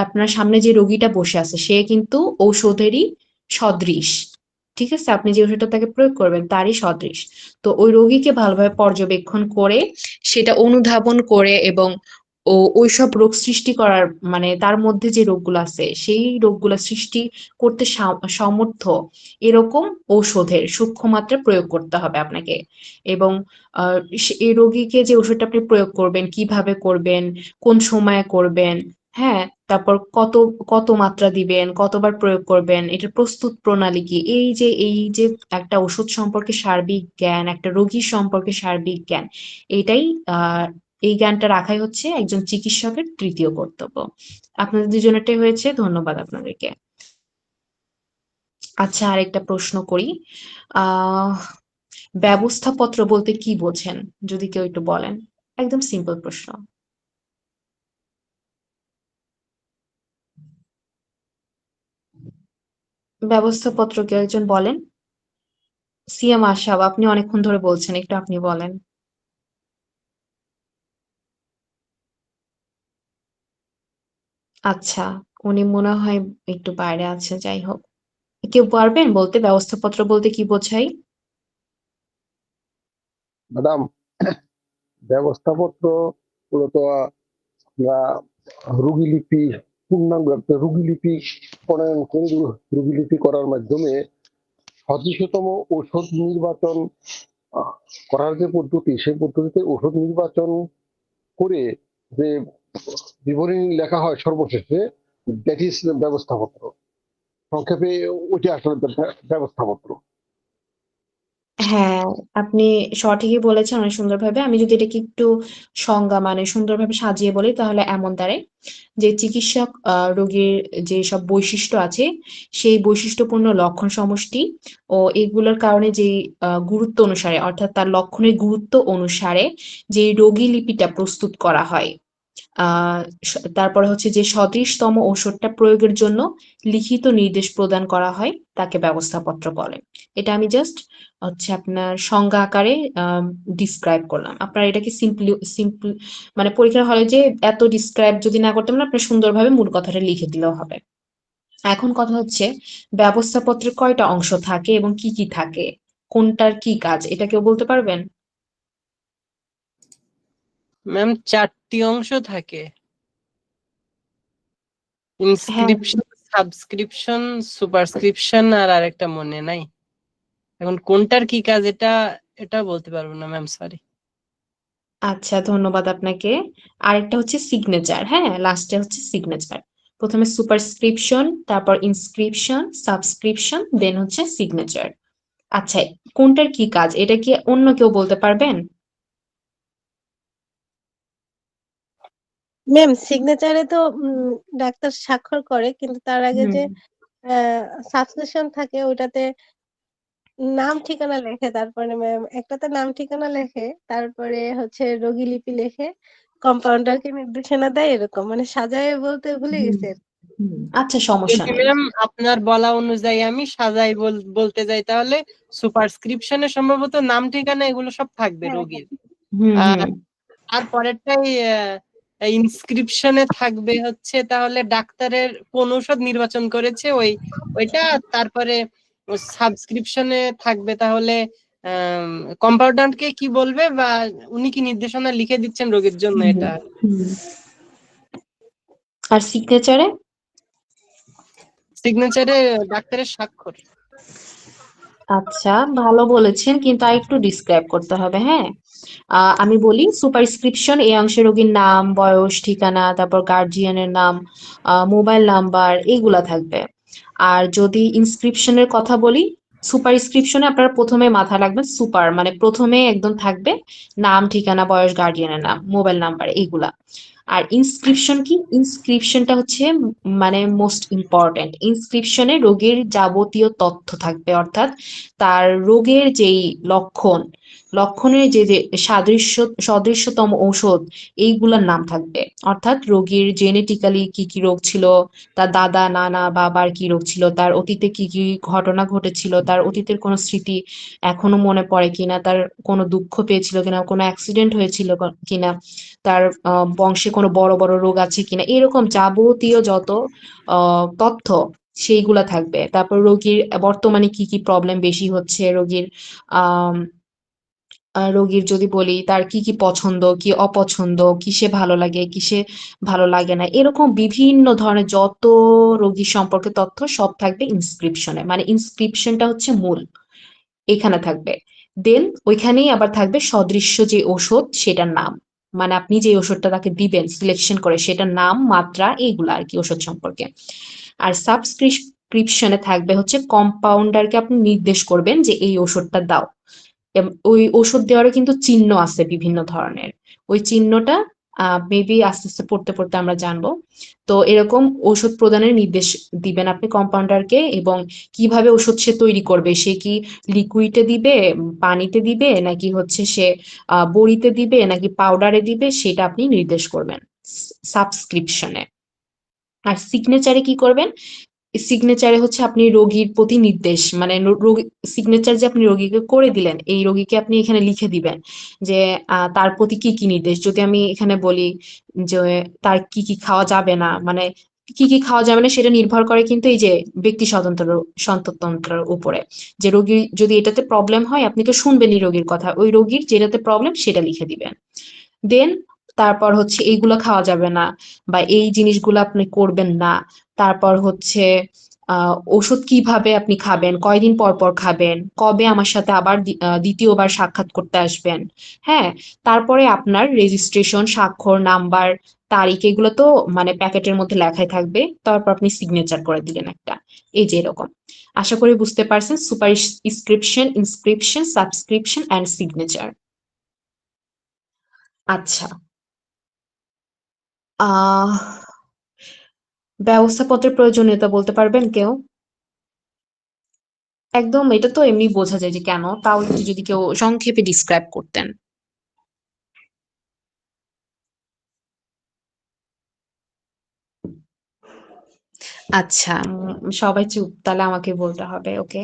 Speaker 1: আপনার সামনে যে রোগীটা বসে আছে সে কিন্তু ঔষধেরই সদৃশ, ঠিক আছে, আপনি যে ওষুধটা তাকে প্রয়োগ করবেন তারই সদৃশ। তো ওই রোগীকে ভালোভাবে পর্যবেক্ষণ করে সেটা অনুধাবন করে, এবং ওইসব রোগ সৃষ্টি করার মানে তার মধ্যে যে রোগগুলো আছে সেই রোগগুলো সৃষ্টি করতে সমর্থ এরকম ঔষধের সূক্ষ্ম মাত্রা প্রয়োগ করতে হবে আপনাকে। এবং এই রোগীকে যে ওষুধটা আপনি প্রয়োগ করবেন, কিভাবে করবেন, কোন সময়ে করবেন, হ্যাঁ, তারপর কত কত মাত্রা দিবেন, কতবার প্রয়োগ করবেন, এটার প্রস্তুত প্রণালী কি, এই যে একটা ওষুধ সম্পর্কে সার্বিক জ্ঞান, একটা রোগীর সম্পর্কে সার্বিক জ্ঞান, এটাই আহ এই জ্ঞানটা রাখাই হচ্ছে একজন চিকিৎসকের তৃতীয় কর্তব্য। আপনাদের দুজনেরটাই হয়েছে, ধন্যবাদ আপনাদেরকে। আচ্ছা, আরেকটা প্রশ্ন করি। আহ ব্যবস্থাপত্র বলতে কি বোঝেন, যদি কেউ একটু বলেন, একদম সিম্পল প্রশ্ন। ব্যবস্থাপত্র কেউ একজন বলেন। সিএম আশাব, আপনি অনেকক্ষণ ধরে বলছেন, একটু আপনি বলেন। আচ্ছা, উনি মনে হয় একটু বাইরে আছে, যাই হোক। কেউ পারবেন বলতে ব্যবস্থাপত্র বলতে কি বোঝায়?
Speaker 4: ম্যাডাম, ব্যবস্থাপত্র মূলত আমরা রোগীলিপি, পূর্ণাঙ্গ একটা রোগীলিপি প্রণয়ন করি। রোগীলিপি করার মাধ্যমে সদৃশতম ঔষধ নির্বাচন আহ, করার যে পদ্ধতি, সেই পদ্ধতিতে ঔষধ নির্বাচন করে যে বিবরণী লেখা হয় সর্বশেষে, দ্যাট ইজ ব্যবস্থাপত্র। সংক্ষেপে ওইটা আসলে ব্যবস্থাপত্র।
Speaker 1: হ্যাঁ, আপনি সঠিকই বলেছেন অনেক সুন্দরভাবে। আমি যদি এটাকে একটু সংজ্ঞা মানে সুন্দরভাবে সাজিয়ে বলি তাহলে এমন দাঁড়ায় যে চিকিৎসক রোগীর যেসব বৈশিষ্ট্য আছে সেই বৈশিষ্ট্যপূর্ণ লক্ষণ সমষ্টি ও এগুলোর কারণে যে গুরুত্ব অনুসারে অর্থাৎ তার লক্ষণের গুরুত্ব অনুসারে যে রোগী লিপিটা প্রস্তুত করা হয়। তারপরে হচ্ছে যে সদৃশতম ঔষধটা প্রয়োগের জন্য লিখিত নির্দেশ প্রদান করা হয় তাকে ব্যবস্থাপত্র বলে। এটা আমি জাস্ট হচ্ছে আপনার সংজ্ঞা আকারে ডিসক্রাইব করলাম। আপনার এটাকে সিম্পল মানে পরীক্ষার হলে যে এত ডিসক্রাইব যদি না করতে পারেন, আপনার সুন্দরভাবে মূল কথাটা লিখে দিলেও হবে। এখন কথা হচ্ছে ব্যবস্থাপত্রে কয়টা অংশ থাকে এবং কি কি থাকে, কোনটার কি কাজ, এটা কেউ বলতে পারবেন?
Speaker 3: ম্যাম 4টি অংশ থাকে:
Speaker 1: হ্যাঁ,
Speaker 3: ইনস্ক্রিপশন, সাবস্ক্রিপশন, সুপারস্ক্রিপশন, আর আরেকটা মনে নাই। এখন কোনটার কি কাজ এটা বলতে পারবো না ম্যাম, সরি।
Speaker 1: আচ্ছা, ধন্যবাদ আপনাকে। আরেকটা হচ্ছে সিগনেচার, হ্যাঁ, লাস্টে হচ্ছে সিগনেচার। প্রথমে সুপারস্ক্রিপশন, তারপর ইনস্ক্রিপশন, সাবস্ক্রিপশন, দেন হচ্ছে সিগনেচার। আচ্ছা, কোনটার কি কাজ এটা কি অন্য কেউ বলতে পারবেন?
Speaker 2: ম্যাম, সিগনেচারে তো ডাক্তার স্বাক্ষর করে, কিন্তু তার আগে
Speaker 1: হুম
Speaker 2: যে সাবস্ক্রিপশন থাকে ওইটাতে নাম ঠিকানা লেখে। তারপরে ম্যাম একটাতে নাম ঠিকানা লেখে, তারপরে হচ্ছে রোগী লিপি লেখে, কম্পাউন্ডারকে নির্দেশনা দেয়, এরকম মানে সাজায় বলতে ভুলে
Speaker 1: হুম
Speaker 2: গেছে।
Speaker 1: আচ্ছা, সমস্যা
Speaker 3: যদি
Speaker 1: নেই।
Speaker 3: ম্যাম আপনার বলা অনুযায়ী আমি সাজাই বলতে যাই, তাহলে সুপারস্ক্রিপশনে সম্ভবত নাম ঠিকানা এগুলো সব থাকবে
Speaker 2: হ্যাঁ, হ্যাঁ।
Speaker 3: রোগীর।
Speaker 1: হুম হুম
Speaker 3: আর আর পরেরটাই ইনস্ক্রিপশনে থাকবে হচ্ছে তাহলে ডাক্তারের কোন ঔষধ নির্বাচন করেছে ওইটা। তারপরে সাবস্ক্রিপশনে থাকবে তাহলে কম্পাউন্ডারকে কি বলবে, বা উনি কি নির্দেশনা লিখে দিচ্ছেন রোগীর জন্য,
Speaker 1: হুম
Speaker 3: এটা।
Speaker 1: হুম। আর সিগনেচারে?
Speaker 3: সিগনেচারে ডাক্তারের স্বাক্ষর।
Speaker 1: আচ্ছা, ভালো বলেছেন, কিন্তু আর একটু ডিসক্রাইব করতে হবে, হ্যাঁ। আমি বলি সুপারস্ক্রিপশন এই অংশে রোগীর নাম, বয়স, ঠিকানা, তারপর গার্জিয়ানের নাম, মোবাইল নাম্বার এইগুলা থাকবে। আর যদি ইনস্ক্রিপশনের কথা বলি, সুপারস্ক্রিপশনে আপনার প্রথমে মাথা রাখবেন সুপার মানে প্রথমে একদম থাকবে নাম, ঠিকানা, বয়স, গার্ডিয়ানের নাম, মোবাইল নাম্বার এইগুলা। আর ইনস্ক্রিপশন কি? ইনস্ক্রিপশনটা হচ্ছে মানে মোস্ট ইম্পর্টেন্ট। ইনস্ক্রিপশনে রোগীর যাবতীয় তথ্য থাকবে, অর্থাৎ তার রোগের যেই লক্ষণের যে যে সদৃশ্যতম ঔষধ এইগুলার নাম থাকবে। অর্থাৎ রোগীর জেনেটিক্যালি কি কি রোগ ছিল, তার দাদা, নানা, বাবার কি রোগ ছিল, তার অতীতে কি কি ঘটনা ঘটেছিল, তার অতীতের কোনো স্মৃতি এখনো মনে পড়ে কিনা, তার কোনো দুঃখ পেয়েছিল কিনা, কোনো অ্যাক্সিডেন্ট হয়েছিল কিনা, তার বংশে কোনো বড় বড় রোগ আছে কিনা, এরকম যাবতীয় যত তথ্য সেইগুলা থাকবে। তারপর রোগীর বর্তমানে কি কি প্রবলেম বেশি হচ্ছে, রোগীর আহ রোগীর যদি বলি তার কি কি পছন্দ, কি অপছন্দ, কিসে ভালো লাগে, কিসে ভালো লাগে না, এরকম বিভিন্ন ধরনের যত রোগী সম্পর্কে তথ্য সব থাকবে ইনস্ক্রিপশনে। মানে ইনস্ক্রিপশনটা হচ্ছে মূল, এখানে থাকবে। দেন ওইখানেই আবার থাকবে সদৃশ্য যে ওষুধ সেটার নাম, মানে আপনি যে ওষুধটা তাকে দিবেন সিলেকশন করে সেটার নাম, মাত্রা, এইগুলা আর কি ওষুধ সম্পর্কে। আর সাবস্ক্রিপশনে থাকবে হচ্ছে কম্পাউন্ডারকে আপনি নির্দেশ করবেন যে এই ওষুধটা দাও। ওই ওষুধ দেওয়ারও কিন্তু চিহ্ন আছে বিভিন্ন ধরনের। ওই চিহ্নটা মেবি আস্তে আস্তে পড়তে পড়তে আমরা জানবো। তো এরকম ওষুধ প্রদানের নির্দেশ দিবেন আপনি কম্পাউন্ডারকে, এবং কিভাবে ওষুধ সে তৈরি করবে, সে কি লিকুইডে দিবে, পানিতে দিবে, নাকি হচ্ছে সে বড়িতে দিবে, নাকি পাউডারে দিবে, সেটা আপনি নির্দেশ করবেন সাবস্ক্রিপশনে। আর সিগনেচারে কি করবেন? সিগনেচারে হচ্ছে আপনি রোগীর প্রতি নির্দেশ মানে রোগী সিগনেচার যে আপনি রোগীকে করে দিলেন, এই রোগীকে আপনি এখানে লিখে দিবেন যে তার প্রতি কি, কি নির্দেশ। যদি আমি এখানে বলি যে তার কি, কি খাওয়া যাবে না, মানে কি, কি খাওয়া যাবে না সেটা নির্ভর করে কিন্তু এই যে ব্যক্তি স্বতন্ত্রের উপরে। যে রোগীর যদি এটাতে প্রবলেম হয় আপনি তো শুনবেনই রোগীর কথা। ওই রোগীর যেটাতে প্রবলেম সেটা লিখে দিবেন। দেন তারপর হচ্ছে এইগুলো খাওয়া যাবে না বা এই জিনিসগুলো আপনি করবেন না। তারপর হচ্ছে ওষুধ কিভাবে আপনি খাবেন, কয়দিন পর পর খাবেন, কবে আমার সাথে আবার দ্বিতীয়বার সাক্ষাৎ করতে আসবেন। হ্যাঁ, তারপরে আপনার রেজিস্ট্রেশন, স্বাক্ষর, নাম্বার, তারিখ এগুলো তো মানে প্যাকেটের মধ্যে লেখাই থাকবে। তারপর আপনি সিগনেচার করে দিলেন একটা, এই যে এরকম। আশা করি বুঝতে পারছেন, সুপারস্ক্রিপশন, ইনস্ক্রিপশন, সাবস্ক্রিপশন অ্যান্ড সিগনেচার। আচ্ছা, আহ ব্যবস্থাপত্রের প্রয়োজনীয়তা বলতে পারবেন কেউ? একদম, এটা তো এমনি বোঝা যায় যে কেন, তাও একটু যদি কেউ সংক্ষেপে ডিসক্রাইব করতেন। আচ্ছা, সবাই চুপ, তাহলে আমাকে বলতে হবে, ওকে।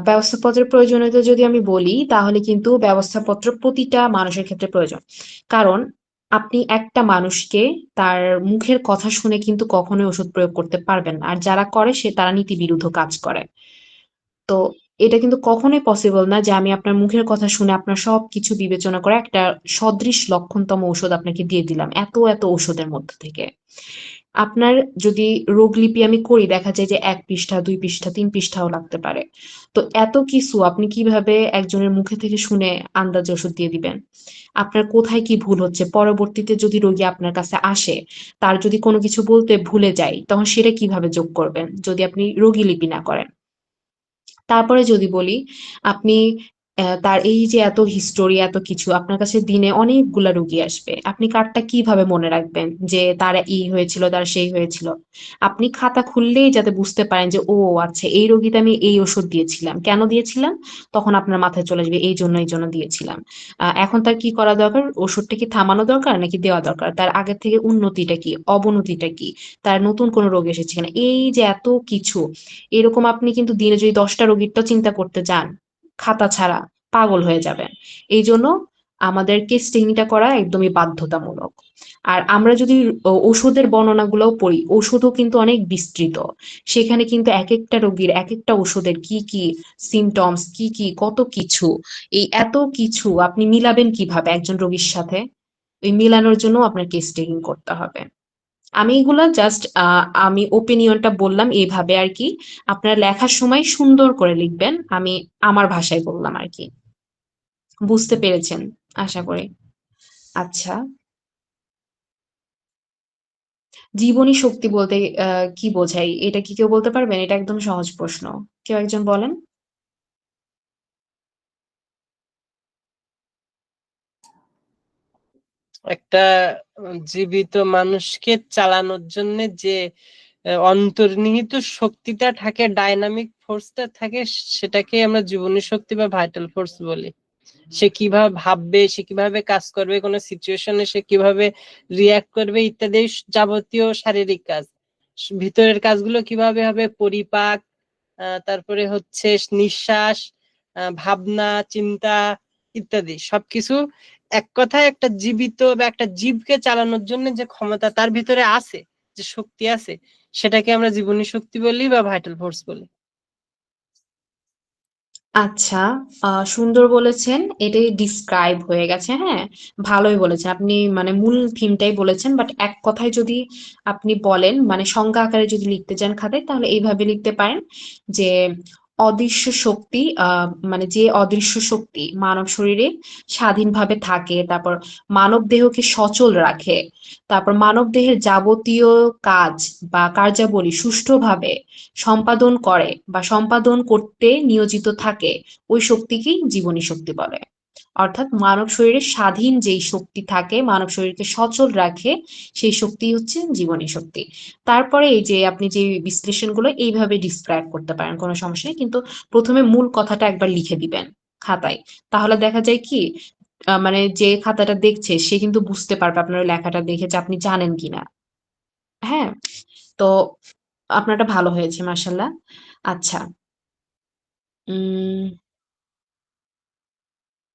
Speaker 1: ব্যবস্থাপত্রের প্রয়োজনীয়তা যদি আমি বলি তাহলে কিন্তু ব্যবস্থাপত্র প্রতিটা মানুষের ক্ষেত্রে প্রয়োজন। কারণ আপনি একটা মানুষকে তার মুখের কথা শুনে কিন্তু কখনোই ওষুধ প্রয়োগ করতে পারবেন না। আর যারা করে তারা নীতি বিরুদ্ধ কাজ করে। তো এটা কিন্তু কখনোই পসিবল না যে আমি আপনার মুখের কথা শুনে আপনার সবকিছু বিবেচনা করে একটা সদৃশ লক্ষণতম ঔষধ আপনাকে দিয়ে দিলাম এত এত ঔষধের মধ্যে থেকে। আপনার যদি রোগলিপি আমি করি দেখা যায় যে ১ পৃষ্ঠা, ২ পৃষ্ঠা, ৩ পৃষ্ঠাও লাগতে পারে। তো এত কিছু আপনি কিভাবে একজনের মুখে থেকে শুনে আন্দাজে ওষুধ দিয়ে দিবেন? আপনার কোথায় কি ভুল হচ্ছে? পরবর্তীতে যদি রোগী আপনার কাছে আসে, তার যদি কোনো কিছু বলতে ভুলে যায়, তখন সেটা কিভাবে যোগ করবেন? যদি আপনি রোগীলিপি না করেন। তারপরে যদি বলি, আপনি তার এই যে এত হিস্টোরি, এত কিছু আপনার কাছে দিনে অনেকগুলা রোগী আসবে। আপনি কার্ডটা কিভাবে মনে রাখবেন যে তার এই হয়েছিল, তার সেই হয়েছিল? আপনি খাতা খুললেই যাতে বুঝতে পারেন যে, ও আচ্ছা এই রোগীতে আমি এই ওষুধ দিয়েছিলাম। কেন দিয়েছিলাম? তখন আপনার মাথায় চলে আসবে এই জন্য দিয়েছিলাম। এখন তার কি করা দরকার? ওষুধটা কি থামানো দরকার নাকি দেওয়া দরকার? তার আগের থেকে উন্নতিটা কি? অবনতিটা কি? তার নতুন কোনো রোগ এসেছে কিনা? এই যে এত কিছু, এরকম আপনি কিন্তু দিনে যদি ১০ টা রোগীরটা চিন্তা করতে যান, খাতা ছাড়া পাগল হয়ে যাবেন। এইজন্য আমাদের কেস স্টাডিটা করা একদমই বাধ্যতামূলক। আর আমরা যদি ওষুধের বর্ণনাগুলোও পড়ি, ওষুধও কিন্তু অনেক বিস্তৃত। সেখানে কিন্তু একেকটা রোগীর একেকটা ওষুধের কি, কি সিম্পটমস, কি, কি কত কিছু, এই এত কিছু আপনি মিলাবেন কিভাবে একজন রোগীর সাথে? ওই মিলানোর জন্য আপনার কেস টেকিং করতে হবে। আমি এগুলা জাস্ট আমি ওপিনিয়নটা বললাম এইভাবে আরকি। আপনারা লেখার সময় সুন্দর করে লিখবেন। আমি আমার ভাষায় বললাম আরকি। বুঝতে পেরেছেন আশা করি। আচ্ছা, জীবনী শক্তি বলতে কি বোঝায়? এটা কি কেউ বলতে পারবেন? এটা একদম সহজ প্রশ্ন। কেউ একজন বলেন?
Speaker 3: একটা জীবিত মানুষকে চালানোর জন্য যে অন্তর্নিহিত শক্তিটা থাকে, ডাইনামিক ফোর্সটা থাকে, সেটাকে আমরা জীবনী শক্তি বা ভাইটাল ফোর্স বলি। সে কিভাবে ভাববে, সে কিভাবে কাজ করবে, কোনো সিচুয়েশনে সে কিভাবে রিয়াক্ট করবে ইত্যাদি যাবতীয় শারীরিক কাজ। ভিতরের কাজগুলো কিভাবে হবে, পরিপাক, তারপরে হচ্ছে নিঃশ্বাস, ভাবনা, চিন্তা ইত্যাদি সবকিছু এক কথায় একটা জীবিত বা একটা জীবকে চালানোর জন্য যে ক্ষমতা তার ভিতরে আছে, যে শক্তি আছে, সেটাকে আমরা জীবনী শক্তি বলি বা ভাইটাল ফোর্স বলি।
Speaker 1: আচ্ছা, সুন্দর বলেছেন। এটাই ডিসক্রাইব হয়ে গেছে। হ্যাঁ, ভালোই বলেছেন। আপনি মানে মূল থিমটাই বলেছেন। বাট এক কথায় যদি আপনি বলেন মানে সংজ্ঞা আকারে যদি লিখতে চান খাতায় তাহলে এইভাবে লিখতে পারেন যে অদৃশ্য শক্তি, মানে যে অদৃশ্য শক্তি মানব শরীরে স্বাধীনভাবে থাকে, তারপর মানব দেহকে সচল রাখে, তারপর মানব দেহের যাবতীয় কাজ বা কার্যাবলী সুষ্ঠুভাবে সম্পাদন করে বা সম্পাদন করতে নিয়োজিত থাকে, ওই শক্তিকেই জীবনী শক্তি বলে। অর্থাৎ মানব শরীরে স্বাধীন যেই শক্তি থাকে, মানব শরীরকে সচল রাখে, সেই শক্তি হচ্ছে জীবনী শক্তি। তারপরে এই যে আপনি যে বিশ্লেষণগুলো এইভাবে ডিসক্রাইব করতে পারেন, কোনো সমস্যা নেই। কিন্তু প্রথমে মূল কথাটা একবার লিখে দিবেন খাতায়। তাহলে দেখা যায় কি, মানে যে খাতাটা দেখছে সে কিন্তু বুঝতে পারবে আপনার ওই লেখাটা দেখে যে আপনি জানেন কিনা। হ্যাঁ, তো আপনারটা ভালো হয়েছে মাশাআল্লাহ। আচ্ছা। উম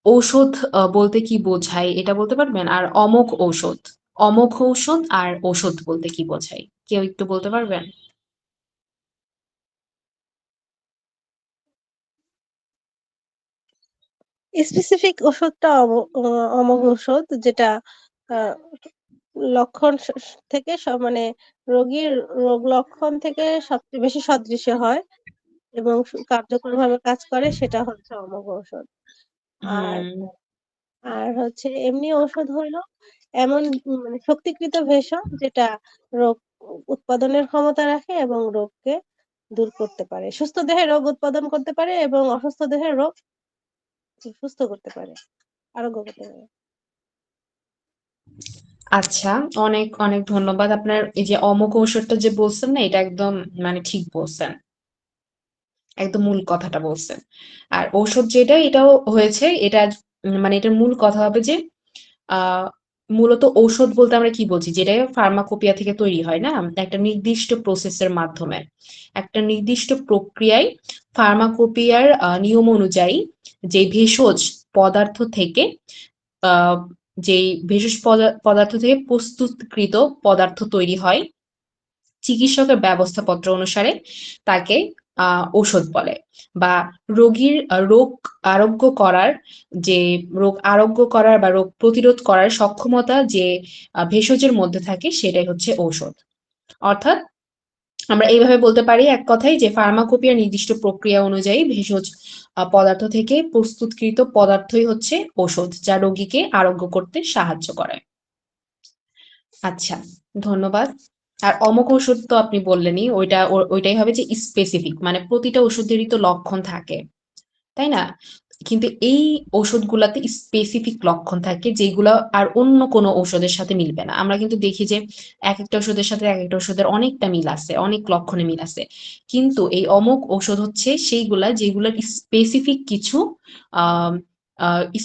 Speaker 1: ঔষধ বলতে কি বোঝায় এটা বলতে পারবেন? আর অমোঘ ঔষধ। অমোঘ ঔষধ আর ঔষধ বলতে কি বোঝায়? কেউ একটু বলতে পারবেন?
Speaker 2: স্পেসিফিক ওষুধটা অমোঘ ওষুধ, যেটা আহ, লক্ষণ থেকে মানে রোগীর রোগ লক্ষণ থেকে সবচেয়ে বেশি সদৃশ্য হয় এবং কার্যকরভাবে কাজ করে, সেটা হচ্ছে অমোঘ ঔষধ। আর
Speaker 1: হুম।
Speaker 2: হচ্ছে এমনি ঔষধ হইলো এমন মানে শক্তিকৃত ভেষজ, যেটা রোগ উৎপাদনের ক্ষমতা রাখে এবং রোগকে দূর করতে পারে, সুস্থ দেহে রোগ উৎপাদন করতে পারে এবং অসুস্থ দেহে রোগ সুস্থ করতে পারে, আরোগ্য করতে পারে।
Speaker 1: আচ্ছা, অনেক অনেক ধন্যবাদ। আপনার এই যে অমোঘ ঔষধটা যে বলছেন না, এটা একদম মানে ঠিক বলছেন। একদম মূল কথাটা বলছেন। আর ঔষধ যেটা এটাও হয়েছে, এটা মানে এটার মূল কথা হবে যে আহ মূলত ঔষধ বলতে আমরা কি বলছি, যেটা ফার্মাকোপিয়া থেকে তৈরি হয় না, একটা নির্দিষ্ট প্রসেসের মাধ্যমে, একটা নির্দিষ্ট প্রক্রিয়ায় ফার্মাকোপিয়ার নিয়ম অনুযায়ী যে ভেষজ পদার্থ থেকে আহ যেই ভেষজ পদার্থ থেকে প্রস্তুতকৃত পদার্থ তৈরি হয় চিকিৎসকের ব্যবস্থাপত্র অনুসারে, তাকে ঔষধ বলে। বা রোগীর রোগ আরোগ্য করার যে রোগ আরোগ্য করার বা রোগ প্রতিরোধ করার সক্ষমতা যে ভেষজের মধ্যে থাকে, সেটাই হচ্ছে ঔষধ। অর্থাৎ আমরা এইভাবে বলতে পারি এক কথায় যে ফার্মাকোপিয়ার নির্দিষ্ট প্রক্রিয়া অনুযায়ী ভেষজ পদার্থ থেকে প্রস্তুতকৃত পদার্থই হচ্ছে ঔষধ, যা রোগীকে আরোগ্য করতে সাহায্য করে। আচ্ছা, ধন্যবাদ। আর অমুক ওষুধ তো আপনি বললেনই, ওইটাই হবে যে স্পেসিফিক, মানে প্রতিটা ওষুধেরই তো লক্ষণ থাকে, তাই না? কিন্তু এই ওষুধগুলাতে স্পেসিফিক লক্ষণ থাকে, যেগুলো আর অন্য কোনো ঔষধের সাথে মিলবে না। আমরা কিন্তু দেখি যে একেকটা ওষুধের সাথে একেকটা ওষুধের অনেকটা মিল আছে, অনেক লক্ষণে মিল আছে। কিন্তু এই অমুক ঔষধ হচ্ছে সেইগুলা যেগুলোর স্পেসিফিক কিছু আম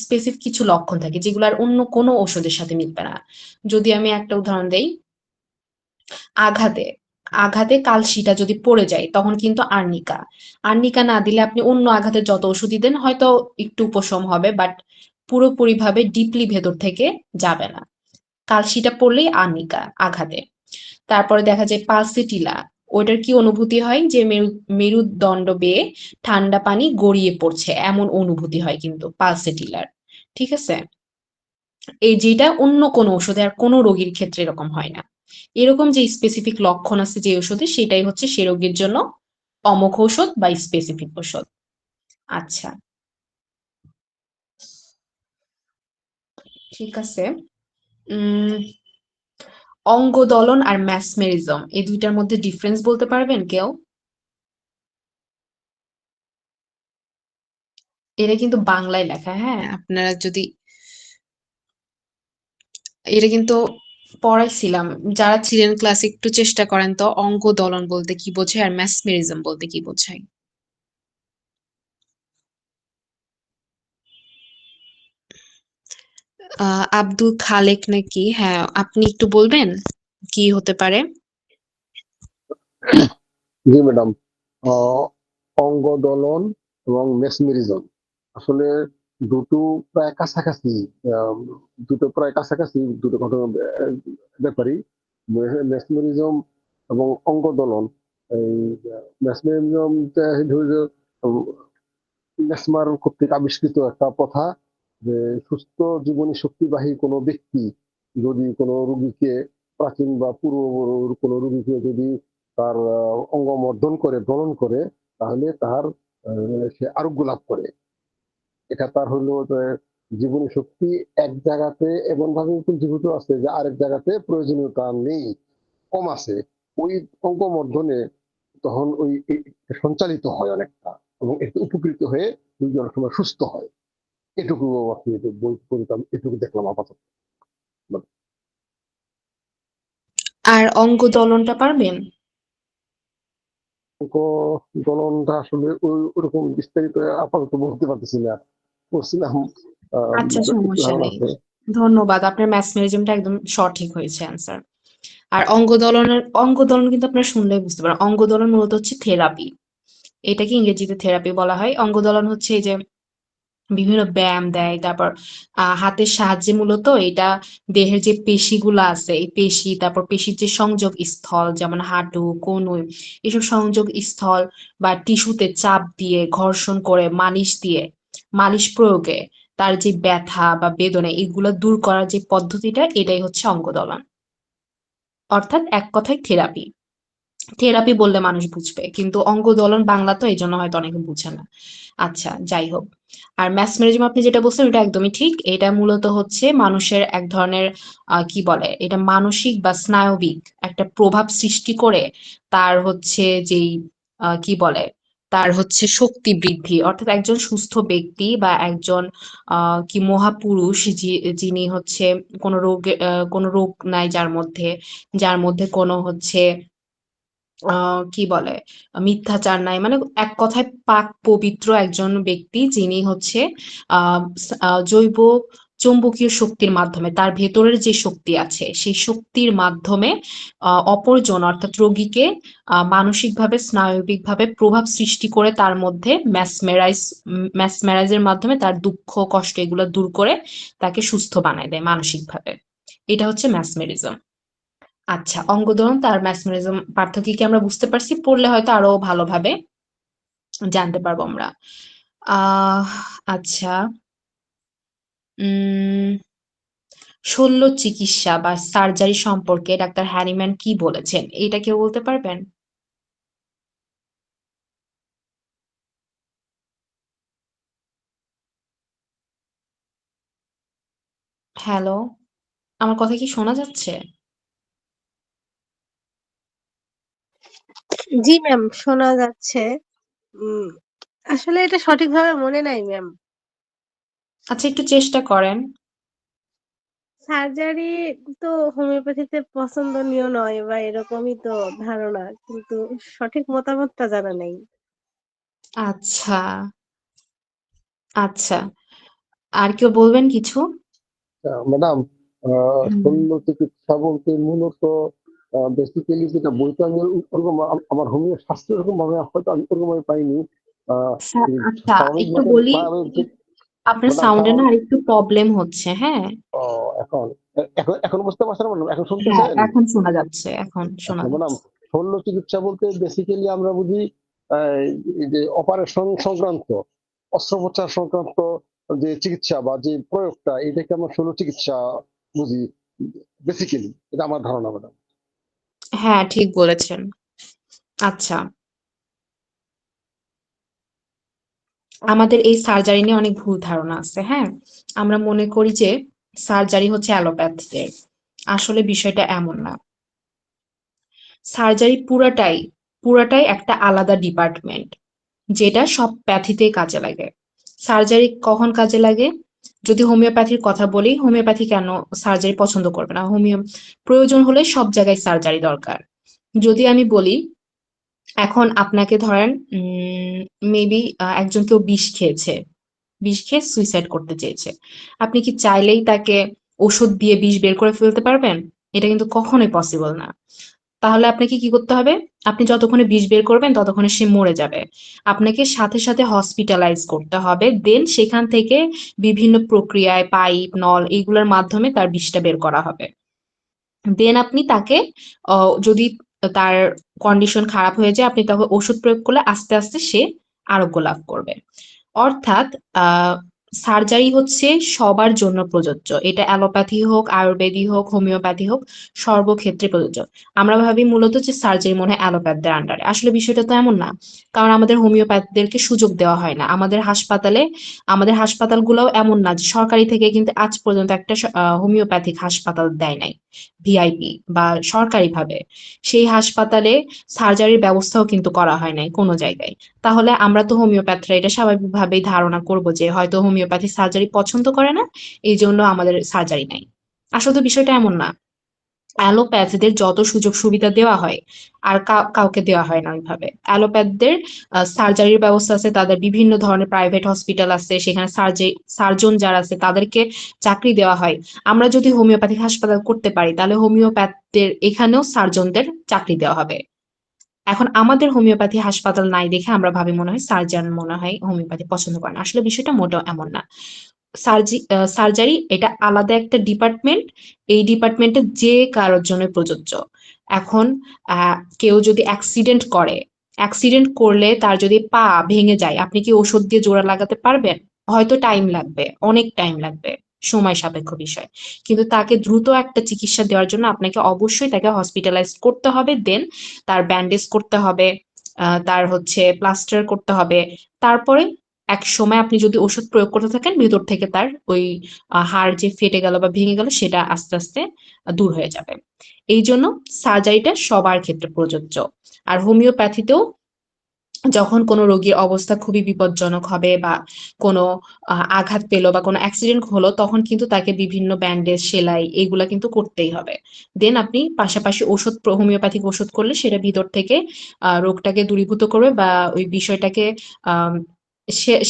Speaker 1: স্পেসিফিক কিছু লক্ষণ থাকে, যেগুলো আর অন্য কোনো ঔষধের সাথে মিলবে না। যদি আমি একটা উদাহরণ দেই, আঘাতে আঘাতে কালশিটা যদি পড়ে যায়, তখন কিন্তু আর্নিকা। আর্নিকা না দিলে আপনি অন্য আঘাতের যত ওষুধই দেন, হয়তো একটু উপশম হবে, বাট পুরোপুরিভাবে ডিপলি ভেতর থেকে যাবে না। কালশিটা পড়লেই আর্নিকা আঘাতে। তারপরে দেখা যায় পালসিটিলা, ওইটার কি অনুভূতি হয় যে মেরুদণ্ড বেয়ে ঠান্ডা পানি গড়িয়ে পড়ছে, এমন অনুভূতি হয় কিন্তু পালসিটিলার। ঠিক আছে? এই যেটা অন্য কোনো ওষুধে আর কোনো রোগীর ক্ষেত্রে এরকম হয় না। এরকম যে স্পেসিফিক লক্ষণ আছে যে ওষুধে, সেটাই হচ্ছে সে রোগীর জন্য অমুক ঔষধ বা স্পেসিফিক ওষুধ। আচ্ছা, ঠিক আছে। উম অঙ্গদলন আর ম্যাসমেরিজম, এই দুইটার মধ্যে ডিফারেন্স বলতে পারবেন কেউ? এটা কিন্তু বাংলায় লেখা, হ্যাঁ? আপনারা যদি এটা কিন্তু পড়াইছিলাম, যারা ছিলেন ক্লাসে একটু চেষ্টা করেন তো, অঙ্গদলন বলতে কি বোঝায় আর ম্যাসমেরিজম বলতে কি বোঝায়? আব্দুল খালেক নাকি? হ্যাঁ, আপনি একটু বলবেন কি হতে পারে?
Speaker 4: জি ম্যাডাম, অঙ্গদলন এবং মেসমেরিজম আসলে দুটো প্রায় কাছাকাছি। আহ, দুটো ঘটনা ব্যাপারই। মেসমেরিজম এবং অঙ্গদলন, এই মেসমেরিজম মেসমার কর্তৃক আবিষ্কৃত একটা কথা, যে সুস্থ জীবনী শক্তিবাহী কোনো ব্যক্তি যদি কোনো রোগীকে, প্রাচীন বা পূর্ব কোনো রোগীকে যদি তার অঙ্গ মর্দন করে দলন করে, তাহলে তার সে আরোগ্য লাভ করে। এটা তার হলো যে জীবনী শক্তি এক জায়গাতে এমন ভাবে পুঞ্জীভূত আছে যে আরেক জায়গাতে প্রয়োজনীয়তা নেই, কম আছে। ওই অঙ্গ মর্দনে তখন ওই সঞ্চালিত হয় অনেকটা, এবং এতে উপকৃত হয়ে রোগী অনেক সময় সুস্থ হয়। এটুকু আপনি বই পড়তাম, এটুকু দেখলাম আপাতত।
Speaker 1: আর অঙ্গদলনটা পারবেন?
Speaker 4: অঙ্ক দলনটা আসলে ওরকম বিস্তারিত আপাতত বলতে পারতেছি না, পড়ছিলাম
Speaker 1: আচ্ছা,
Speaker 4: একটু
Speaker 1: সমস্যা
Speaker 4: ধারণা
Speaker 1: নেই।
Speaker 4: আছে।
Speaker 1: ধন্যবাদ। আপনার ম্যাথমেটিজমটা একদম সঠিক হয়েছে অ্যান্সার। আর অঙ্গদলন কিন্তু আপনারা শুনলেই বুঝতে পারেন, অঙ্গদলন মূলত হচ্ছে থেরাপি। এটাকে ইংরেজিতে থেরাপি বলা হয়। অঙ্গদলন হচ্ছে এই যে বিভিন্ন ব্যায়াম দেয়, তারপর হাতের সাহায্যে মূলত এটা দেহের যে পেশিগুলো আছে, এই পেশি, তারপর পেশির যে সংযোগ স্থল যেমন হাঁটু, কনুই, এসব সংযোগ স্থল বা টিস্যুতে চাপ দিয়ে, ঘর্ষণ করে, মালিশ দিয়ে, মালিশ প্রয়োগে তার যে ব্যথা বা বেদনা এগুলো দূর করার যে পদ্ধতিটা, এটাই হচ্ছে অঙ্গদলন। অর্থাৎ এক কথায় থেরাপি। থেরাপি বললে মানুষ বুঝবে, কিন্তু অঙ্গদলন বাংলা তো এই জন্য হয়তো অনেকে বুঝে না। আচ্ছা, যাই হোক। আর ম্যাসমেরিজম আপনি যেটা বলছেন এটা একদমই ঠিক। এটা মূলত হচ্ছে মানুষের এক ধরনের কি বলে এটা, মানসিক বা স্নায়বিক একটা প্রভাব সৃষ্টি করে তার হচ্ছে যেই কি বলে তার হচ্ছে শক্তি বৃদ্ধি। অর্থাৎ একজন সুস্থ ব্যক্তি বা একজন কি মহাপুরুষ যিনি হচ্ছে কোনো রোগ নাই যার মধ্যে কোনো হচ্ছে কি বলে মিথ্যাচার নাই, মানে এক কথায় পাক পবিত্র একজন ব্যক্তি যিনি হচ্ছে জৈব চৌম্বকীয় শক্তির মাধ্যমে তার ভেতরের যে শক্তি আছে সেই শক্তির মাধ্যমে অপরজন অর্থাৎ রোগীকে মানসিকভাবে স্নায়বিকভাবে প্রভাব সৃষ্টি করে তার মধ্যে ম্যাসমেরাইজের মাধ্যমে তার দুঃখ কষ্ট এগুলো দূর করে তাকে সুস্থ বানায় দেয় মানসিকভাবে। এটা হচ্ছে ম্যাসমেরিজম। আচ্ছা, অঙ্গদলন তার ম্যাসমেরিজম পার্থক্য কি আমরা বুঝতে পারছি? পড়লে হয়তো আরো ভালোভাবে জানতে পারবো আমরা। আহ আচ্ছা, উম শল্য চিকিৎসা বা সার্জারি সম্পর্কে ডাক্তার হ্যানিম্যান কি বলেছেন? এটা কেউ বলতে পারবেন? হ্যালো, আমার কথা কি শোনা যাচ্ছে?
Speaker 2: জি ম্যাম, শোনা যাচ্ছে। উম আসলে এটা সঠিকভাবে মনে নাই ম্যাম।
Speaker 1: আচ্ছা, একটু চেষ্টা করেন।
Speaker 2: সার্জারি তো হোমিওপ্যাথিতে পছন্দনীয় নয় বা এরকমই তো ধারণা, কিন্তু সঠিক মতামতটা জানা নেই।
Speaker 1: আচ্ছা, আচ্ছা। আর কেউ বলবেন কিছু?
Speaker 4: ম্যাডাম,
Speaker 1: হুম।
Speaker 4: শল্য চিকিৎসা বলতে মূলত বেসিক্যালি যেটা বইটা আমি ওরকম আমার হোমিও শাস্ত্র এরকম ভাবে হয়তো আমি ওরকম ভাবে পাইনি।
Speaker 1: স্যার, আচ্ছা, একটু
Speaker 4: স্বাভাবিকভাবে
Speaker 1: বলি,
Speaker 4: স্বাভাবিক
Speaker 1: আপনার
Speaker 4: ম্যাডাম
Speaker 1: সাউন্ডে না
Speaker 4: স্বাভাবিক।
Speaker 1: আরেকটু প্রবলেম হচ্ছে, হ্যাঁ?
Speaker 4: এখন এখন এখন বুঝতে পারছেন ম্যাডাম? এখন
Speaker 1: হ্যাঁ,
Speaker 4: শুনতেছেন?
Speaker 1: এখন শোনা যাচ্ছে, এখন শোনা
Speaker 4: আচ্ছা ম্যাডাম,
Speaker 1: যাচ্ছে।
Speaker 4: শল্য চিকিৎসা বলতে বেসিক্যালি আমরা বুঝি এই যে অপারেশন সংক্রান্ত, অস্ত্রোপচার সংক্রান্ত যে চিকিৎসা বা যে প্রয়োগটা, এটাকে আমরা শল্য চিকিৎসা বুঝি বেসিক্যালি। এটা আমার ধারণা ম্যাডাম।
Speaker 1: হ্যাঁ, ঠিক বলেছেন। আচ্ছা, আমাদের এই সার্জারি নিয়ে অনেক ভুল ধারণা আছে, হ্যাঁ? আমরা মনে করি যে সার্জারি হচ্ছে অ্যালোপ্যাথিতে। আসলে বিষয়টা এমন না। সার্জারি পুরাটাই একটা আলাদা ডিপার্টমেন্ট, যেটা সব প্যাথিতেই কাজে লাগে। সার্জারি কখন কাজে লাগে? যদি হোমিওপ্যাথির কথা বলি, হোমিওপ্যাথি কেন সার্জারি পছন্দ করবে না? প্রয়োজন হলে সব জায়গায় সার্জারি দরকার। যদি আমি বলি, এখন আপনাকে ধরেন মেবি একজন কেউ বিষ খেয়ে সুইসাইড করতে চেয়েছে। আপনি কি চাইলেই তাকে ওষুধ দিয়ে বিষ বের করে ফেলতে পারবেন? এটা কিন্তু কখনোই পসিবল না। তাহলে আপনাকে কি করতে হবে? আপনি যতক্ষণে বিষ বের করবেন ততক্ষণে সে মরে যাবে। আপনাকে সাথে সাথে হসপিটালাইজ করতে হবে। দেন সেখান থেকে বিভিন্ন প্রক্রিয়ায় পাইপ, নল এগুলোর মাধ্যমে তার বিষটা বের করা হবে। দেন আপনি তাকে যদি তার কন্ডিশন খারাপ হয়ে যায়, আপনি তাকে ওষুধ প্রয়োগ করলে আস্তে আস্তে সে আরোগ্য লাভ করবে। অর্থাৎ সার্জারি হচ্ছে সবার জন্য প্রযোজ্য। এটা অ্যালোপ্যাথি হোক, আয়ুর্বেদিক হোক, হোমিওপ্যাথি হোক, সর্বক্ষেত্রে প্রযোজ্য। আমরা ভাবি মূলত যে সার্জারি মনে হয় অ্যালোপ্যাথদের আন্ডারে। আসলে বিষয়টা তো এমন না। কারণ আমাদের হোমিওপ্যাথদেরকে সুযোগ দেওয়া হয় না। আমাদের হাসপাতালগুলোও এমন না যে সরকারি থেকে কিন্তু আজ পর্যন্ত একটা হোমিওপ্যাথিক হাসপাতাল দেয় নাই ভিআইপি বা সরকারিভাবে। সেই হাসপাতালে সার্জারির ব্যবস্থাও কিন্তু করা হয় নাই কোনো জায়গায়। তাহলে আমরা তো হোমিওপ্যাথরা এটা স্বাভাবিকভাবেই ধারণা করব যে হয়তো হোমিওপ্যাথি সার্জারি পছন্দ করে না, এই জন্য আমাদের সার্জারি নাই। আসলে তো বিষয়টা এমন না। অ্যালোপ্যাথদের যত সুযোগ সুবিধা দেওয়া হয় আর কাউকে দেওয়া হয় না ওইভাবে। অ্যালোপ্যাথদের সার্জারির ব্যবস্থা আছে, তাদের বিভিন্ন ধরনের প্রাইভেট হসপিটাল আছে, সেখানে সার্জন যারা আছে তাদেরকে চাকরি দেওয়া হয়। আমরা যদি হোমিওপ্যাথিক হাসপাতাল করতে পারি তাহলে হোমিওপ্যাথদের এখানেও সার্জনদের চাকরি দেওয়া হবে। এখন আমাদের হোমিওপ্যাথি হাসপাতাল নাই দেখে আমরা ভাবি মনে হয় সার্জন মনে হয় হোমিওপ্যাথি পছন্দ করে না। আসলে বিষয়টা মোটেও এমন না। সার্জারি এটা আলাদা একটা ডিপার্টমেন্ট। এই ডিপার্টমেন্টে যে কারোর জন্য প্রযোজ্য। এখন কেউ যদি অ্যাক্সিডেন্ট করলে তার যদি পা ভেঙে যায়, আপনি কি ওষুধ দিয়ে জোড়া লাগাতে পারবেন? হয়তো টাইম লাগবে, অনেক টাইম লাগবে, সময় সাপেক্ষ বিষয়। কিন্তু তাকে দ্রুত একটা চিকিৎসা দেওয়ার জন্য আপনাকে অবশ্যই তাকে হসপিটালাইজ করতে হবে, দেন তার ব্যান্ডেজ করতে হবে, তার হচ্ছে প্লাস্টার করতে হবে। তারপরে এক সময় আপনি যদি ওষুধ প্রয়োগ করতে থাকেন, ভেতর থেকে তার ওই হাড় যে ফেটে গেল বা ভেঙে গেল সেটা আস্তে আস্তে দূর হয়ে যাবে। এই জন্য সার্জারিটা সবার ক্ষেত্রে প্রযোজ্য। আর হোমিওপ্যাথিতেও যখন কোনো রোগীর অবস্থা খুবই বিপজ্জনক হবে বা কোনো আঘাত পেলো বা কোনো অ্যাক্সিডেন্ট হলো, তখন কিন্তু তাকে বিভিন্ন ব্যান্ডেজ, সেলাই এগুলা কিন্তু করতেই হবে। দেন আপনি পাশাপাশি হোমিওপ্যাথিক ওষুধ করলে সেটা ভিতর থেকে রোগটাকে দূরীভূত করবে বা ওই বিষয়টাকে আহ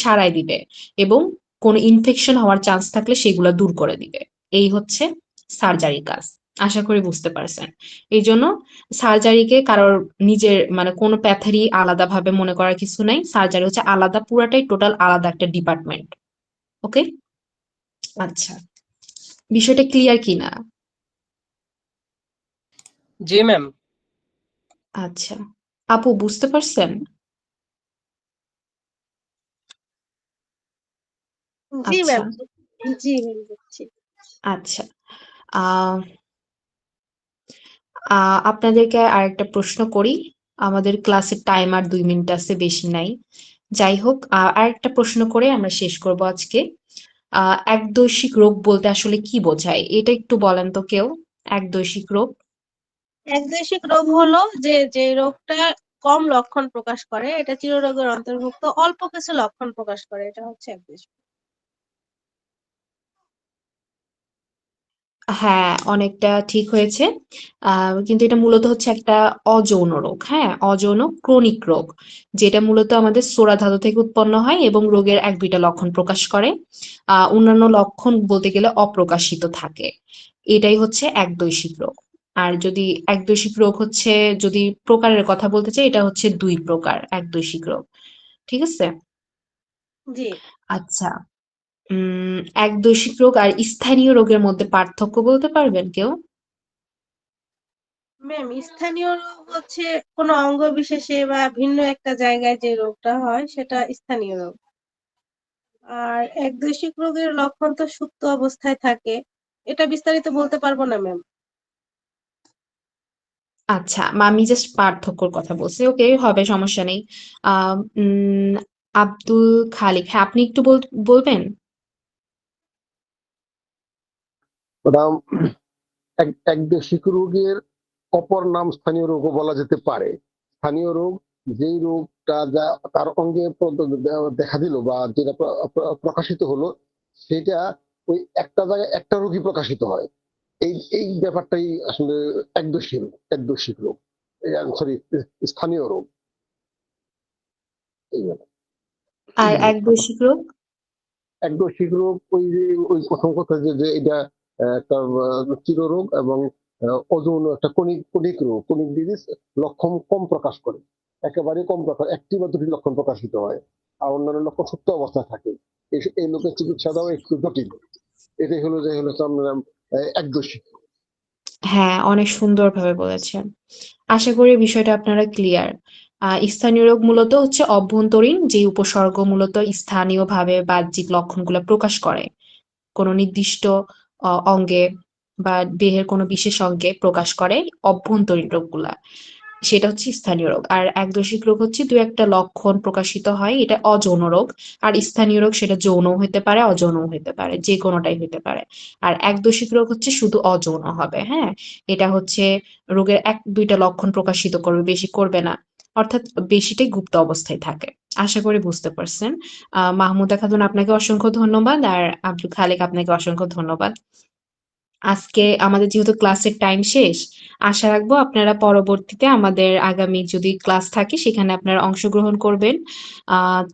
Speaker 1: সারাই দিবে এবং কোনো ইনফেকশন হওয়ার চান্স থাকলে সেগুলো দূর করে দিবে। এই হচ্ছে সার্জারি কাজ। আশা করি বুঝতে পারছেন। এই জন্য সার্জারিকে কারোর নিজের মানে কোনো প্যাথারই আলাদাভাবে মনে করার কিছু নাই। সার্জারি হচ্ছে আলাদা, পুরাটাই টোটাল আলাদা একটা ডিপার্টমেন্ট। ওকে? আচ্ছা। বিষয়টা ক্লিয়ার কিনা?
Speaker 3: জি ম্যাম।
Speaker 1: আচ্ছা। আপু বুঝতে পারছেন?
Speaker 2: জি
Speaker 1: আচ্ছা,
Speaker 2: ম্যাম, জি ম্যাম বুঝছি।
Speaker 1: আচ্ছা। আহ আপনাদেরকে আরেকটা প্রশ্ন করি। আমাদের ক্লাসের টাইম আর 2 মিনিট আছে, বেশি নাই। যাই হোক, আরেকটা প্রশ্ন করে আমরা শেষ করব আজকে। একদৈশিক রোগ বলতে আসলে কি বোঝায়? এটা একটু বলেন তো কেউ। একদৈশিক রোগ।
Speaker 2: একদৈশিক রোগ হলো যে রোগটা কম লক্ষণ প্রকাশ করে, এটা চিররোগের অন্তর্ভুক্ত, অল্প কিছু লক্ষণ প্রকাশ করে, এটা হচ্ছে একদৈশিক।
Speaker 1: হ্যাঁ, অনেকটা ঠিক হয়েছে। কিন্তু এটা মূলত হচ্ছে একটা অযৌন রোগ। হ্যাঁ, অযৌন ক্রনিক রোগ, যেটা মূলত আমাদের সোরা ধাতু থেকে উৎপন্ন হয় এবং রোগের 1-2টা লক্ষণ প্রকাশ করে। অন্যান্য লক্ষণ বলতে গেলে অপ্রকাশিত থাকে। এটাই হচ্ছে একদৈশিক রোগ। আর যদি একদৈশিক রোগ হচ্ছে, যদি প্রকারের কথা বলতে চাই, এটা হচ্ছে 2 প্রকার একদৈশিক রোগ। ঠিক আছে?
Speaker 2: জি
Speaker 1: আচ্ছা। একদৈশিক রোগ আর স্থানীয় রোগের মধ্যে পার্থক্য বলতে পারবেন কেউ?
Speaker 2: ম্যাম, স্থানীয় রোগ হচ্ছে কোনো অঙ্গ বিশেষে বা ভিন্ন একটা জায়গায় যে রোগটা হয় সেটা স্থানীয় রোগ। আর একদৈশিক রোগের লক্ষণ তো সুপ্ত অবস্থায় থাকে, এটা বিস্তারিত বলতে পারবো না ম্যাম।
Speaker 1: আচ্ছা, আমি জাস্ট পার্থক্যর কথা বলছি। ওকে, হবে, সমস্যা নেই। আহ উম আব্দুল খালিক, হ্যাঁ আপনি একটু বলবেন?
Speaker 4: ওটা একদেশিক রোগের অপর নাম স্থানীয় রোগও বলা যেতে পারে। স্থানীয় রোগ যেই রোগটা যা তার অঙ্গে দেখা দিল বা যেটা প্রকাশিত হলো, সেটা ওই একটা জায়গায় একটা রোগই প্রকাশিত হয়। এই এই ব্যাপারটাই আসলে একদোষিক রোগ, সরি, স্থানীয় রোগ। এই ব্যাপার।
Speaker 1: আর একদৈশিক রোগ?
Speaker 4: একদোষিক রোগ ওই যে ওই প্রথম কথা যে এটা একটা চিররোগ এবং অযৌন একটা কণিক রোগ, কণিক ডিজিজ, লক্ষণ কম প্রকাশ করে, একেবারে কম প্রকাশ, একটি বা দুটি লক্ষণ প্রকাশিত হয়, আর অন্যান্য লক্ষণ সুপ্ত অবস্থায় থাকে। এই লোকের চিকিৎসা দেওয়া একটু জটিল। এটাই হলো যে হলো আমরা একদোষী।
Speaker 1: হ্যাঁ, অনেক সুন্দরভাবে বলেছেন। আশা করি বিষয়টা আপনারা ক্লিয়ার। স্থানীয় রোগ মূলত হচ্ছে অভ্যন্তরীণ যে উপসর্গ মূলত স্থানীয়ভাবে বাহ্যিক লক্ষণগুলো প্রকাশ করে। কোনো নির্দিষ্ট অঙ্গে বা দেহের কোনো বিশেষ অঙ্গে প্রকাশ করে অভ্যন্তরীণ রোগগুলা। সেটা হচ্ছে স্থানীয় রোগ। আর একদৈশিক রোগ হচ্ছে 2-একটা লক্ষণ প্রকাশিত হয়, এটা অযৌন রোগ। আর স্থানীয় রোগ সেটা যৌনও হইতে পারে, অযৌনও হইতে পারে, যে কোনোটাই হইতে পারে। আর একদৈশিক রোগ হচ্ছে শুধু অযৌন হবে। হ্যাঁ, এটা হচ্ছে রোগের 1-2টা লক্ষণ প্রকাশিত করবে, বেশি করবে না। অর্থাৎ বেশিটাই গুপ্ত অবস্থায় থাকে। আশা করি বুঝতে পারছেন। মাহমুদা খাতুন, আপনাকে অসংখ্য ধন্যবাদ। আর আব্দুল খালেক, আপনাকে অসংখ্য ধন্যবাদ। আজকে আমাদের যেহেতু ক্লাসের টাইম শেষ, আশা রাখবো আপনারা পরবর্তীতে আমাদের আগামী যদি ক্লাস থাকে সেখানে আপনারা অংশগ্রহণ করবেন।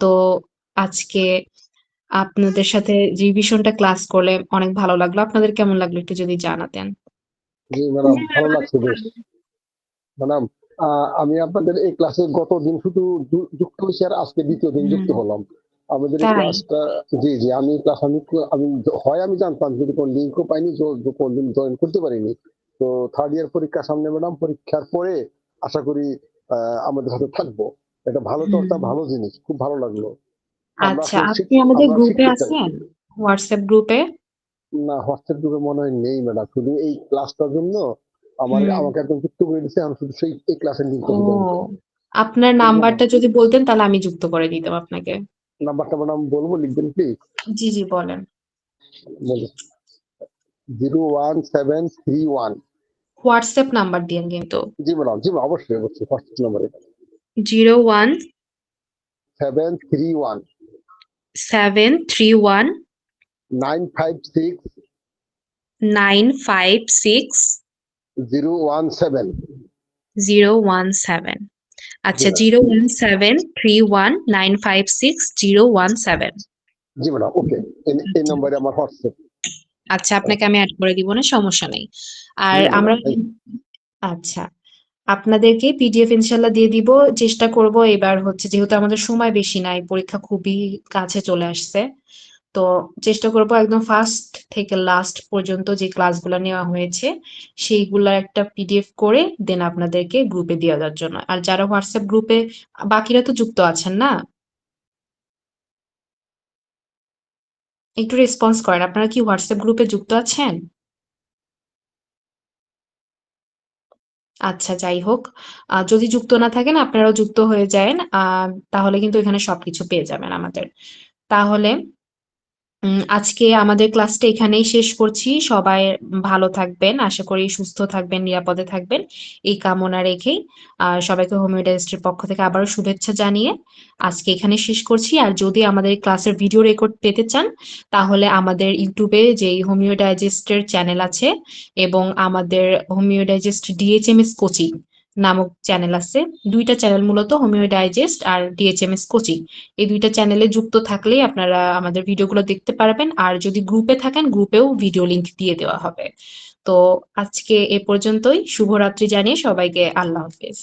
Speaker 1: তো আজকে আপনাদের সাথে রিভিশনটা ক্লাস করলে অনেক ভালো লাগলো। আপনাদের কেমন লাগলো একটু যদি জানাতেন।
Speaker 4: জি ম্যাডাম,
Speaker 2: জি
Speaker 4: ভালো
Speaker 2: ম্যাম,
Speaker 4: লাগছে বেশ। ম্যাডাম, আমি আপনাদের এই ক্লাসে গত দিন শুধু যুক্ত হয়েছি, আর আজকে দ্বিতীয় দিন যুক্ত
Speaker 1: হুম,
Speaker 4: হলাম। আমাদের এই
Speaker 1: তাই?
Speaker 4: ক্লাসটা, জি জি, আমি ক্লাস আমি হয় আমি জানতাম, যদি কোনো লিঙ্কও পাইনি, কোনদিন জয়েন করতে পারিনি। তো থার্ড ইয়ার পরীক্ষা সামনে ম্যাডাম, পরীক্ষার পরে আশা করি আমাদের সাথে থাকবো। এটা ভালো চর্চা,
Speaker 1: হুম।
Speaker 4: ভালো জিনিস, খুব ভালো লাগলো। আমরা
Speaker 1: আচ্ছা,
Speaker 4: আসলে
Speaker 1: আপনি আমাদের
Speaker 4: আমরা
Speaker 1: গ্রুপে
Speaker 4: শিখতে চাই।
Speaker 1: আছেন? হোয়াটসঅ্যাপ গ্রুপে?
Speaker 4: না, হোয়াটসঅ্যাপ গ্রুপে মনে হয় নেই ম্যাডাম, শুধু এই ক্লাসটার জন্য
Speaker 1: হুম।
Speaker 4: আমাকে একদম যুক্ত করে দিচ্ছে, আমি শুধু সেই এই ক্লাসের লিঙ্কটা
Speaker 1: ও,
Speaker 4: দিবেন।
Speaker 1: আপনার
Speaker 4: এই জন্য
Speaker 1: নাম্বারটা যদি বলতেন তাহলে আমি যুক্ত করে দিতাম আপনাকে।
Speaker 4: নাম্বারটা ম্যাডাম বলবো, লিখবেন প্লিজ।
Speaker 1: জি, জি বলেন।
Speaker 4: 01731।
Speaker 1: হোয়াটসঅ্যাপ নাম্বার দিয়েন কিন্তু।
Speaker 4: জি ম্যাডাম, জি ম্যাডাম, অবশ্যই অবশ্যই, হোয়াটসঅ্যাপ নাম্বারে 731
Speaker 1: 01731
Speaker 4: 956
Speaker 1: 956
Speaker 4: 017।
Speaker 1: 017।
Speaker 4: জি
Speaker 1: আচ্ছা,
Speaker 4: ম্যাডাম,
Speaker 1: 01731 956 017।
Speaker 4: জি ম্যাডাম, ওকে। এই
Speaker 1: আচ্ছা,
Speaker 4: নম্বরে আমার হোয়াটসঅ্যাপ।
Speaker 1: আচ্ছা, আপনাকে আমি অ্যাড করে দিব না, সমস্যা নেই। আর
Speaker 4: জি ম্যাডাম,
Speaker 1: আমরা আচ্ছা, আপনাদেরকে পিডিএফ ইনশাল্লাহ দিয়ে দিব। চেষ্টা করব এবার হচ্ছে যেহেতু আমাদের সময় বেশি নাই, পরীক্ষা খুবই কাছে চলে আসছে। তো চেষ্টা করব একদম ফার্স্ট থেকে লাস্ট পর্যন্ত যে ক্লাসগুলো নেওয়া হয়েছে সেইগুলার একটা পিডিএফ করে দেন আপনাদেরকে গ্রুপে দিয়ে দেওয়ার জন্য। আর যারা হোয়াটসঅ্যাপ গ্রুপে, বাকিরা তো যুক্ত আছেন না? একটু রেসপন্স করেন। আপনারা কি হোয়াটসঅ্যাপ গ্রুপে যুক্ত আছেন? আচ্ছা, যাই হোক। যদি যুক্ত না থাকেন আপনারাও যুক্ত হয়ে যায়েন। তাহলে কিন্তু এখানে সবকিছু পেয়ে যাবেন আমাদের। তাহলে আজকে আমাদের ক্লাসটা এখানেই শেষ করছি। সবাই ভালো থাকবেন। আশা করি সুস্থ থাকবেন, নিরাপদে থাকবেন। এই কামনা রেখেই সবাইকে হোমিও ডাইজেস্টের পক্ষ থেকে আবারও শুভেচ্ছা জানিয়ে আজকে এখানে শেষ করছি। আর যদি আমাদের এই ক্লাসের ভিডিও রেকর্ড পেতে চান তাহলে আমাদের ইউটিউবে যেই হোমিও ডাইজেস্টের চ্যানেল আছে এবং আমাদের হোমিও ডাইজেস্ট ডিএইচএমএস কোচিং নামক চ্যানেল আছে। ২ টা চ্যানেল মূলত হোমিও ডাইজেস্ট আর ডিএইচএমএস কোচিং। এই ২ টা চ্যানেলে যুক্ত থাকলেই আপনারা আমাদের ভিডিওগুলো দেখতে পারবেন। আর যদি গ্রুপে থাকেন গ্রুপেও ভিডিও লিংক দিয়ে দেওয়া হবে। তো আজকে এ পর্যন্তই। শুভরাত্রি জানিয়ে সবাইকে আল্লাহ হাফেজ।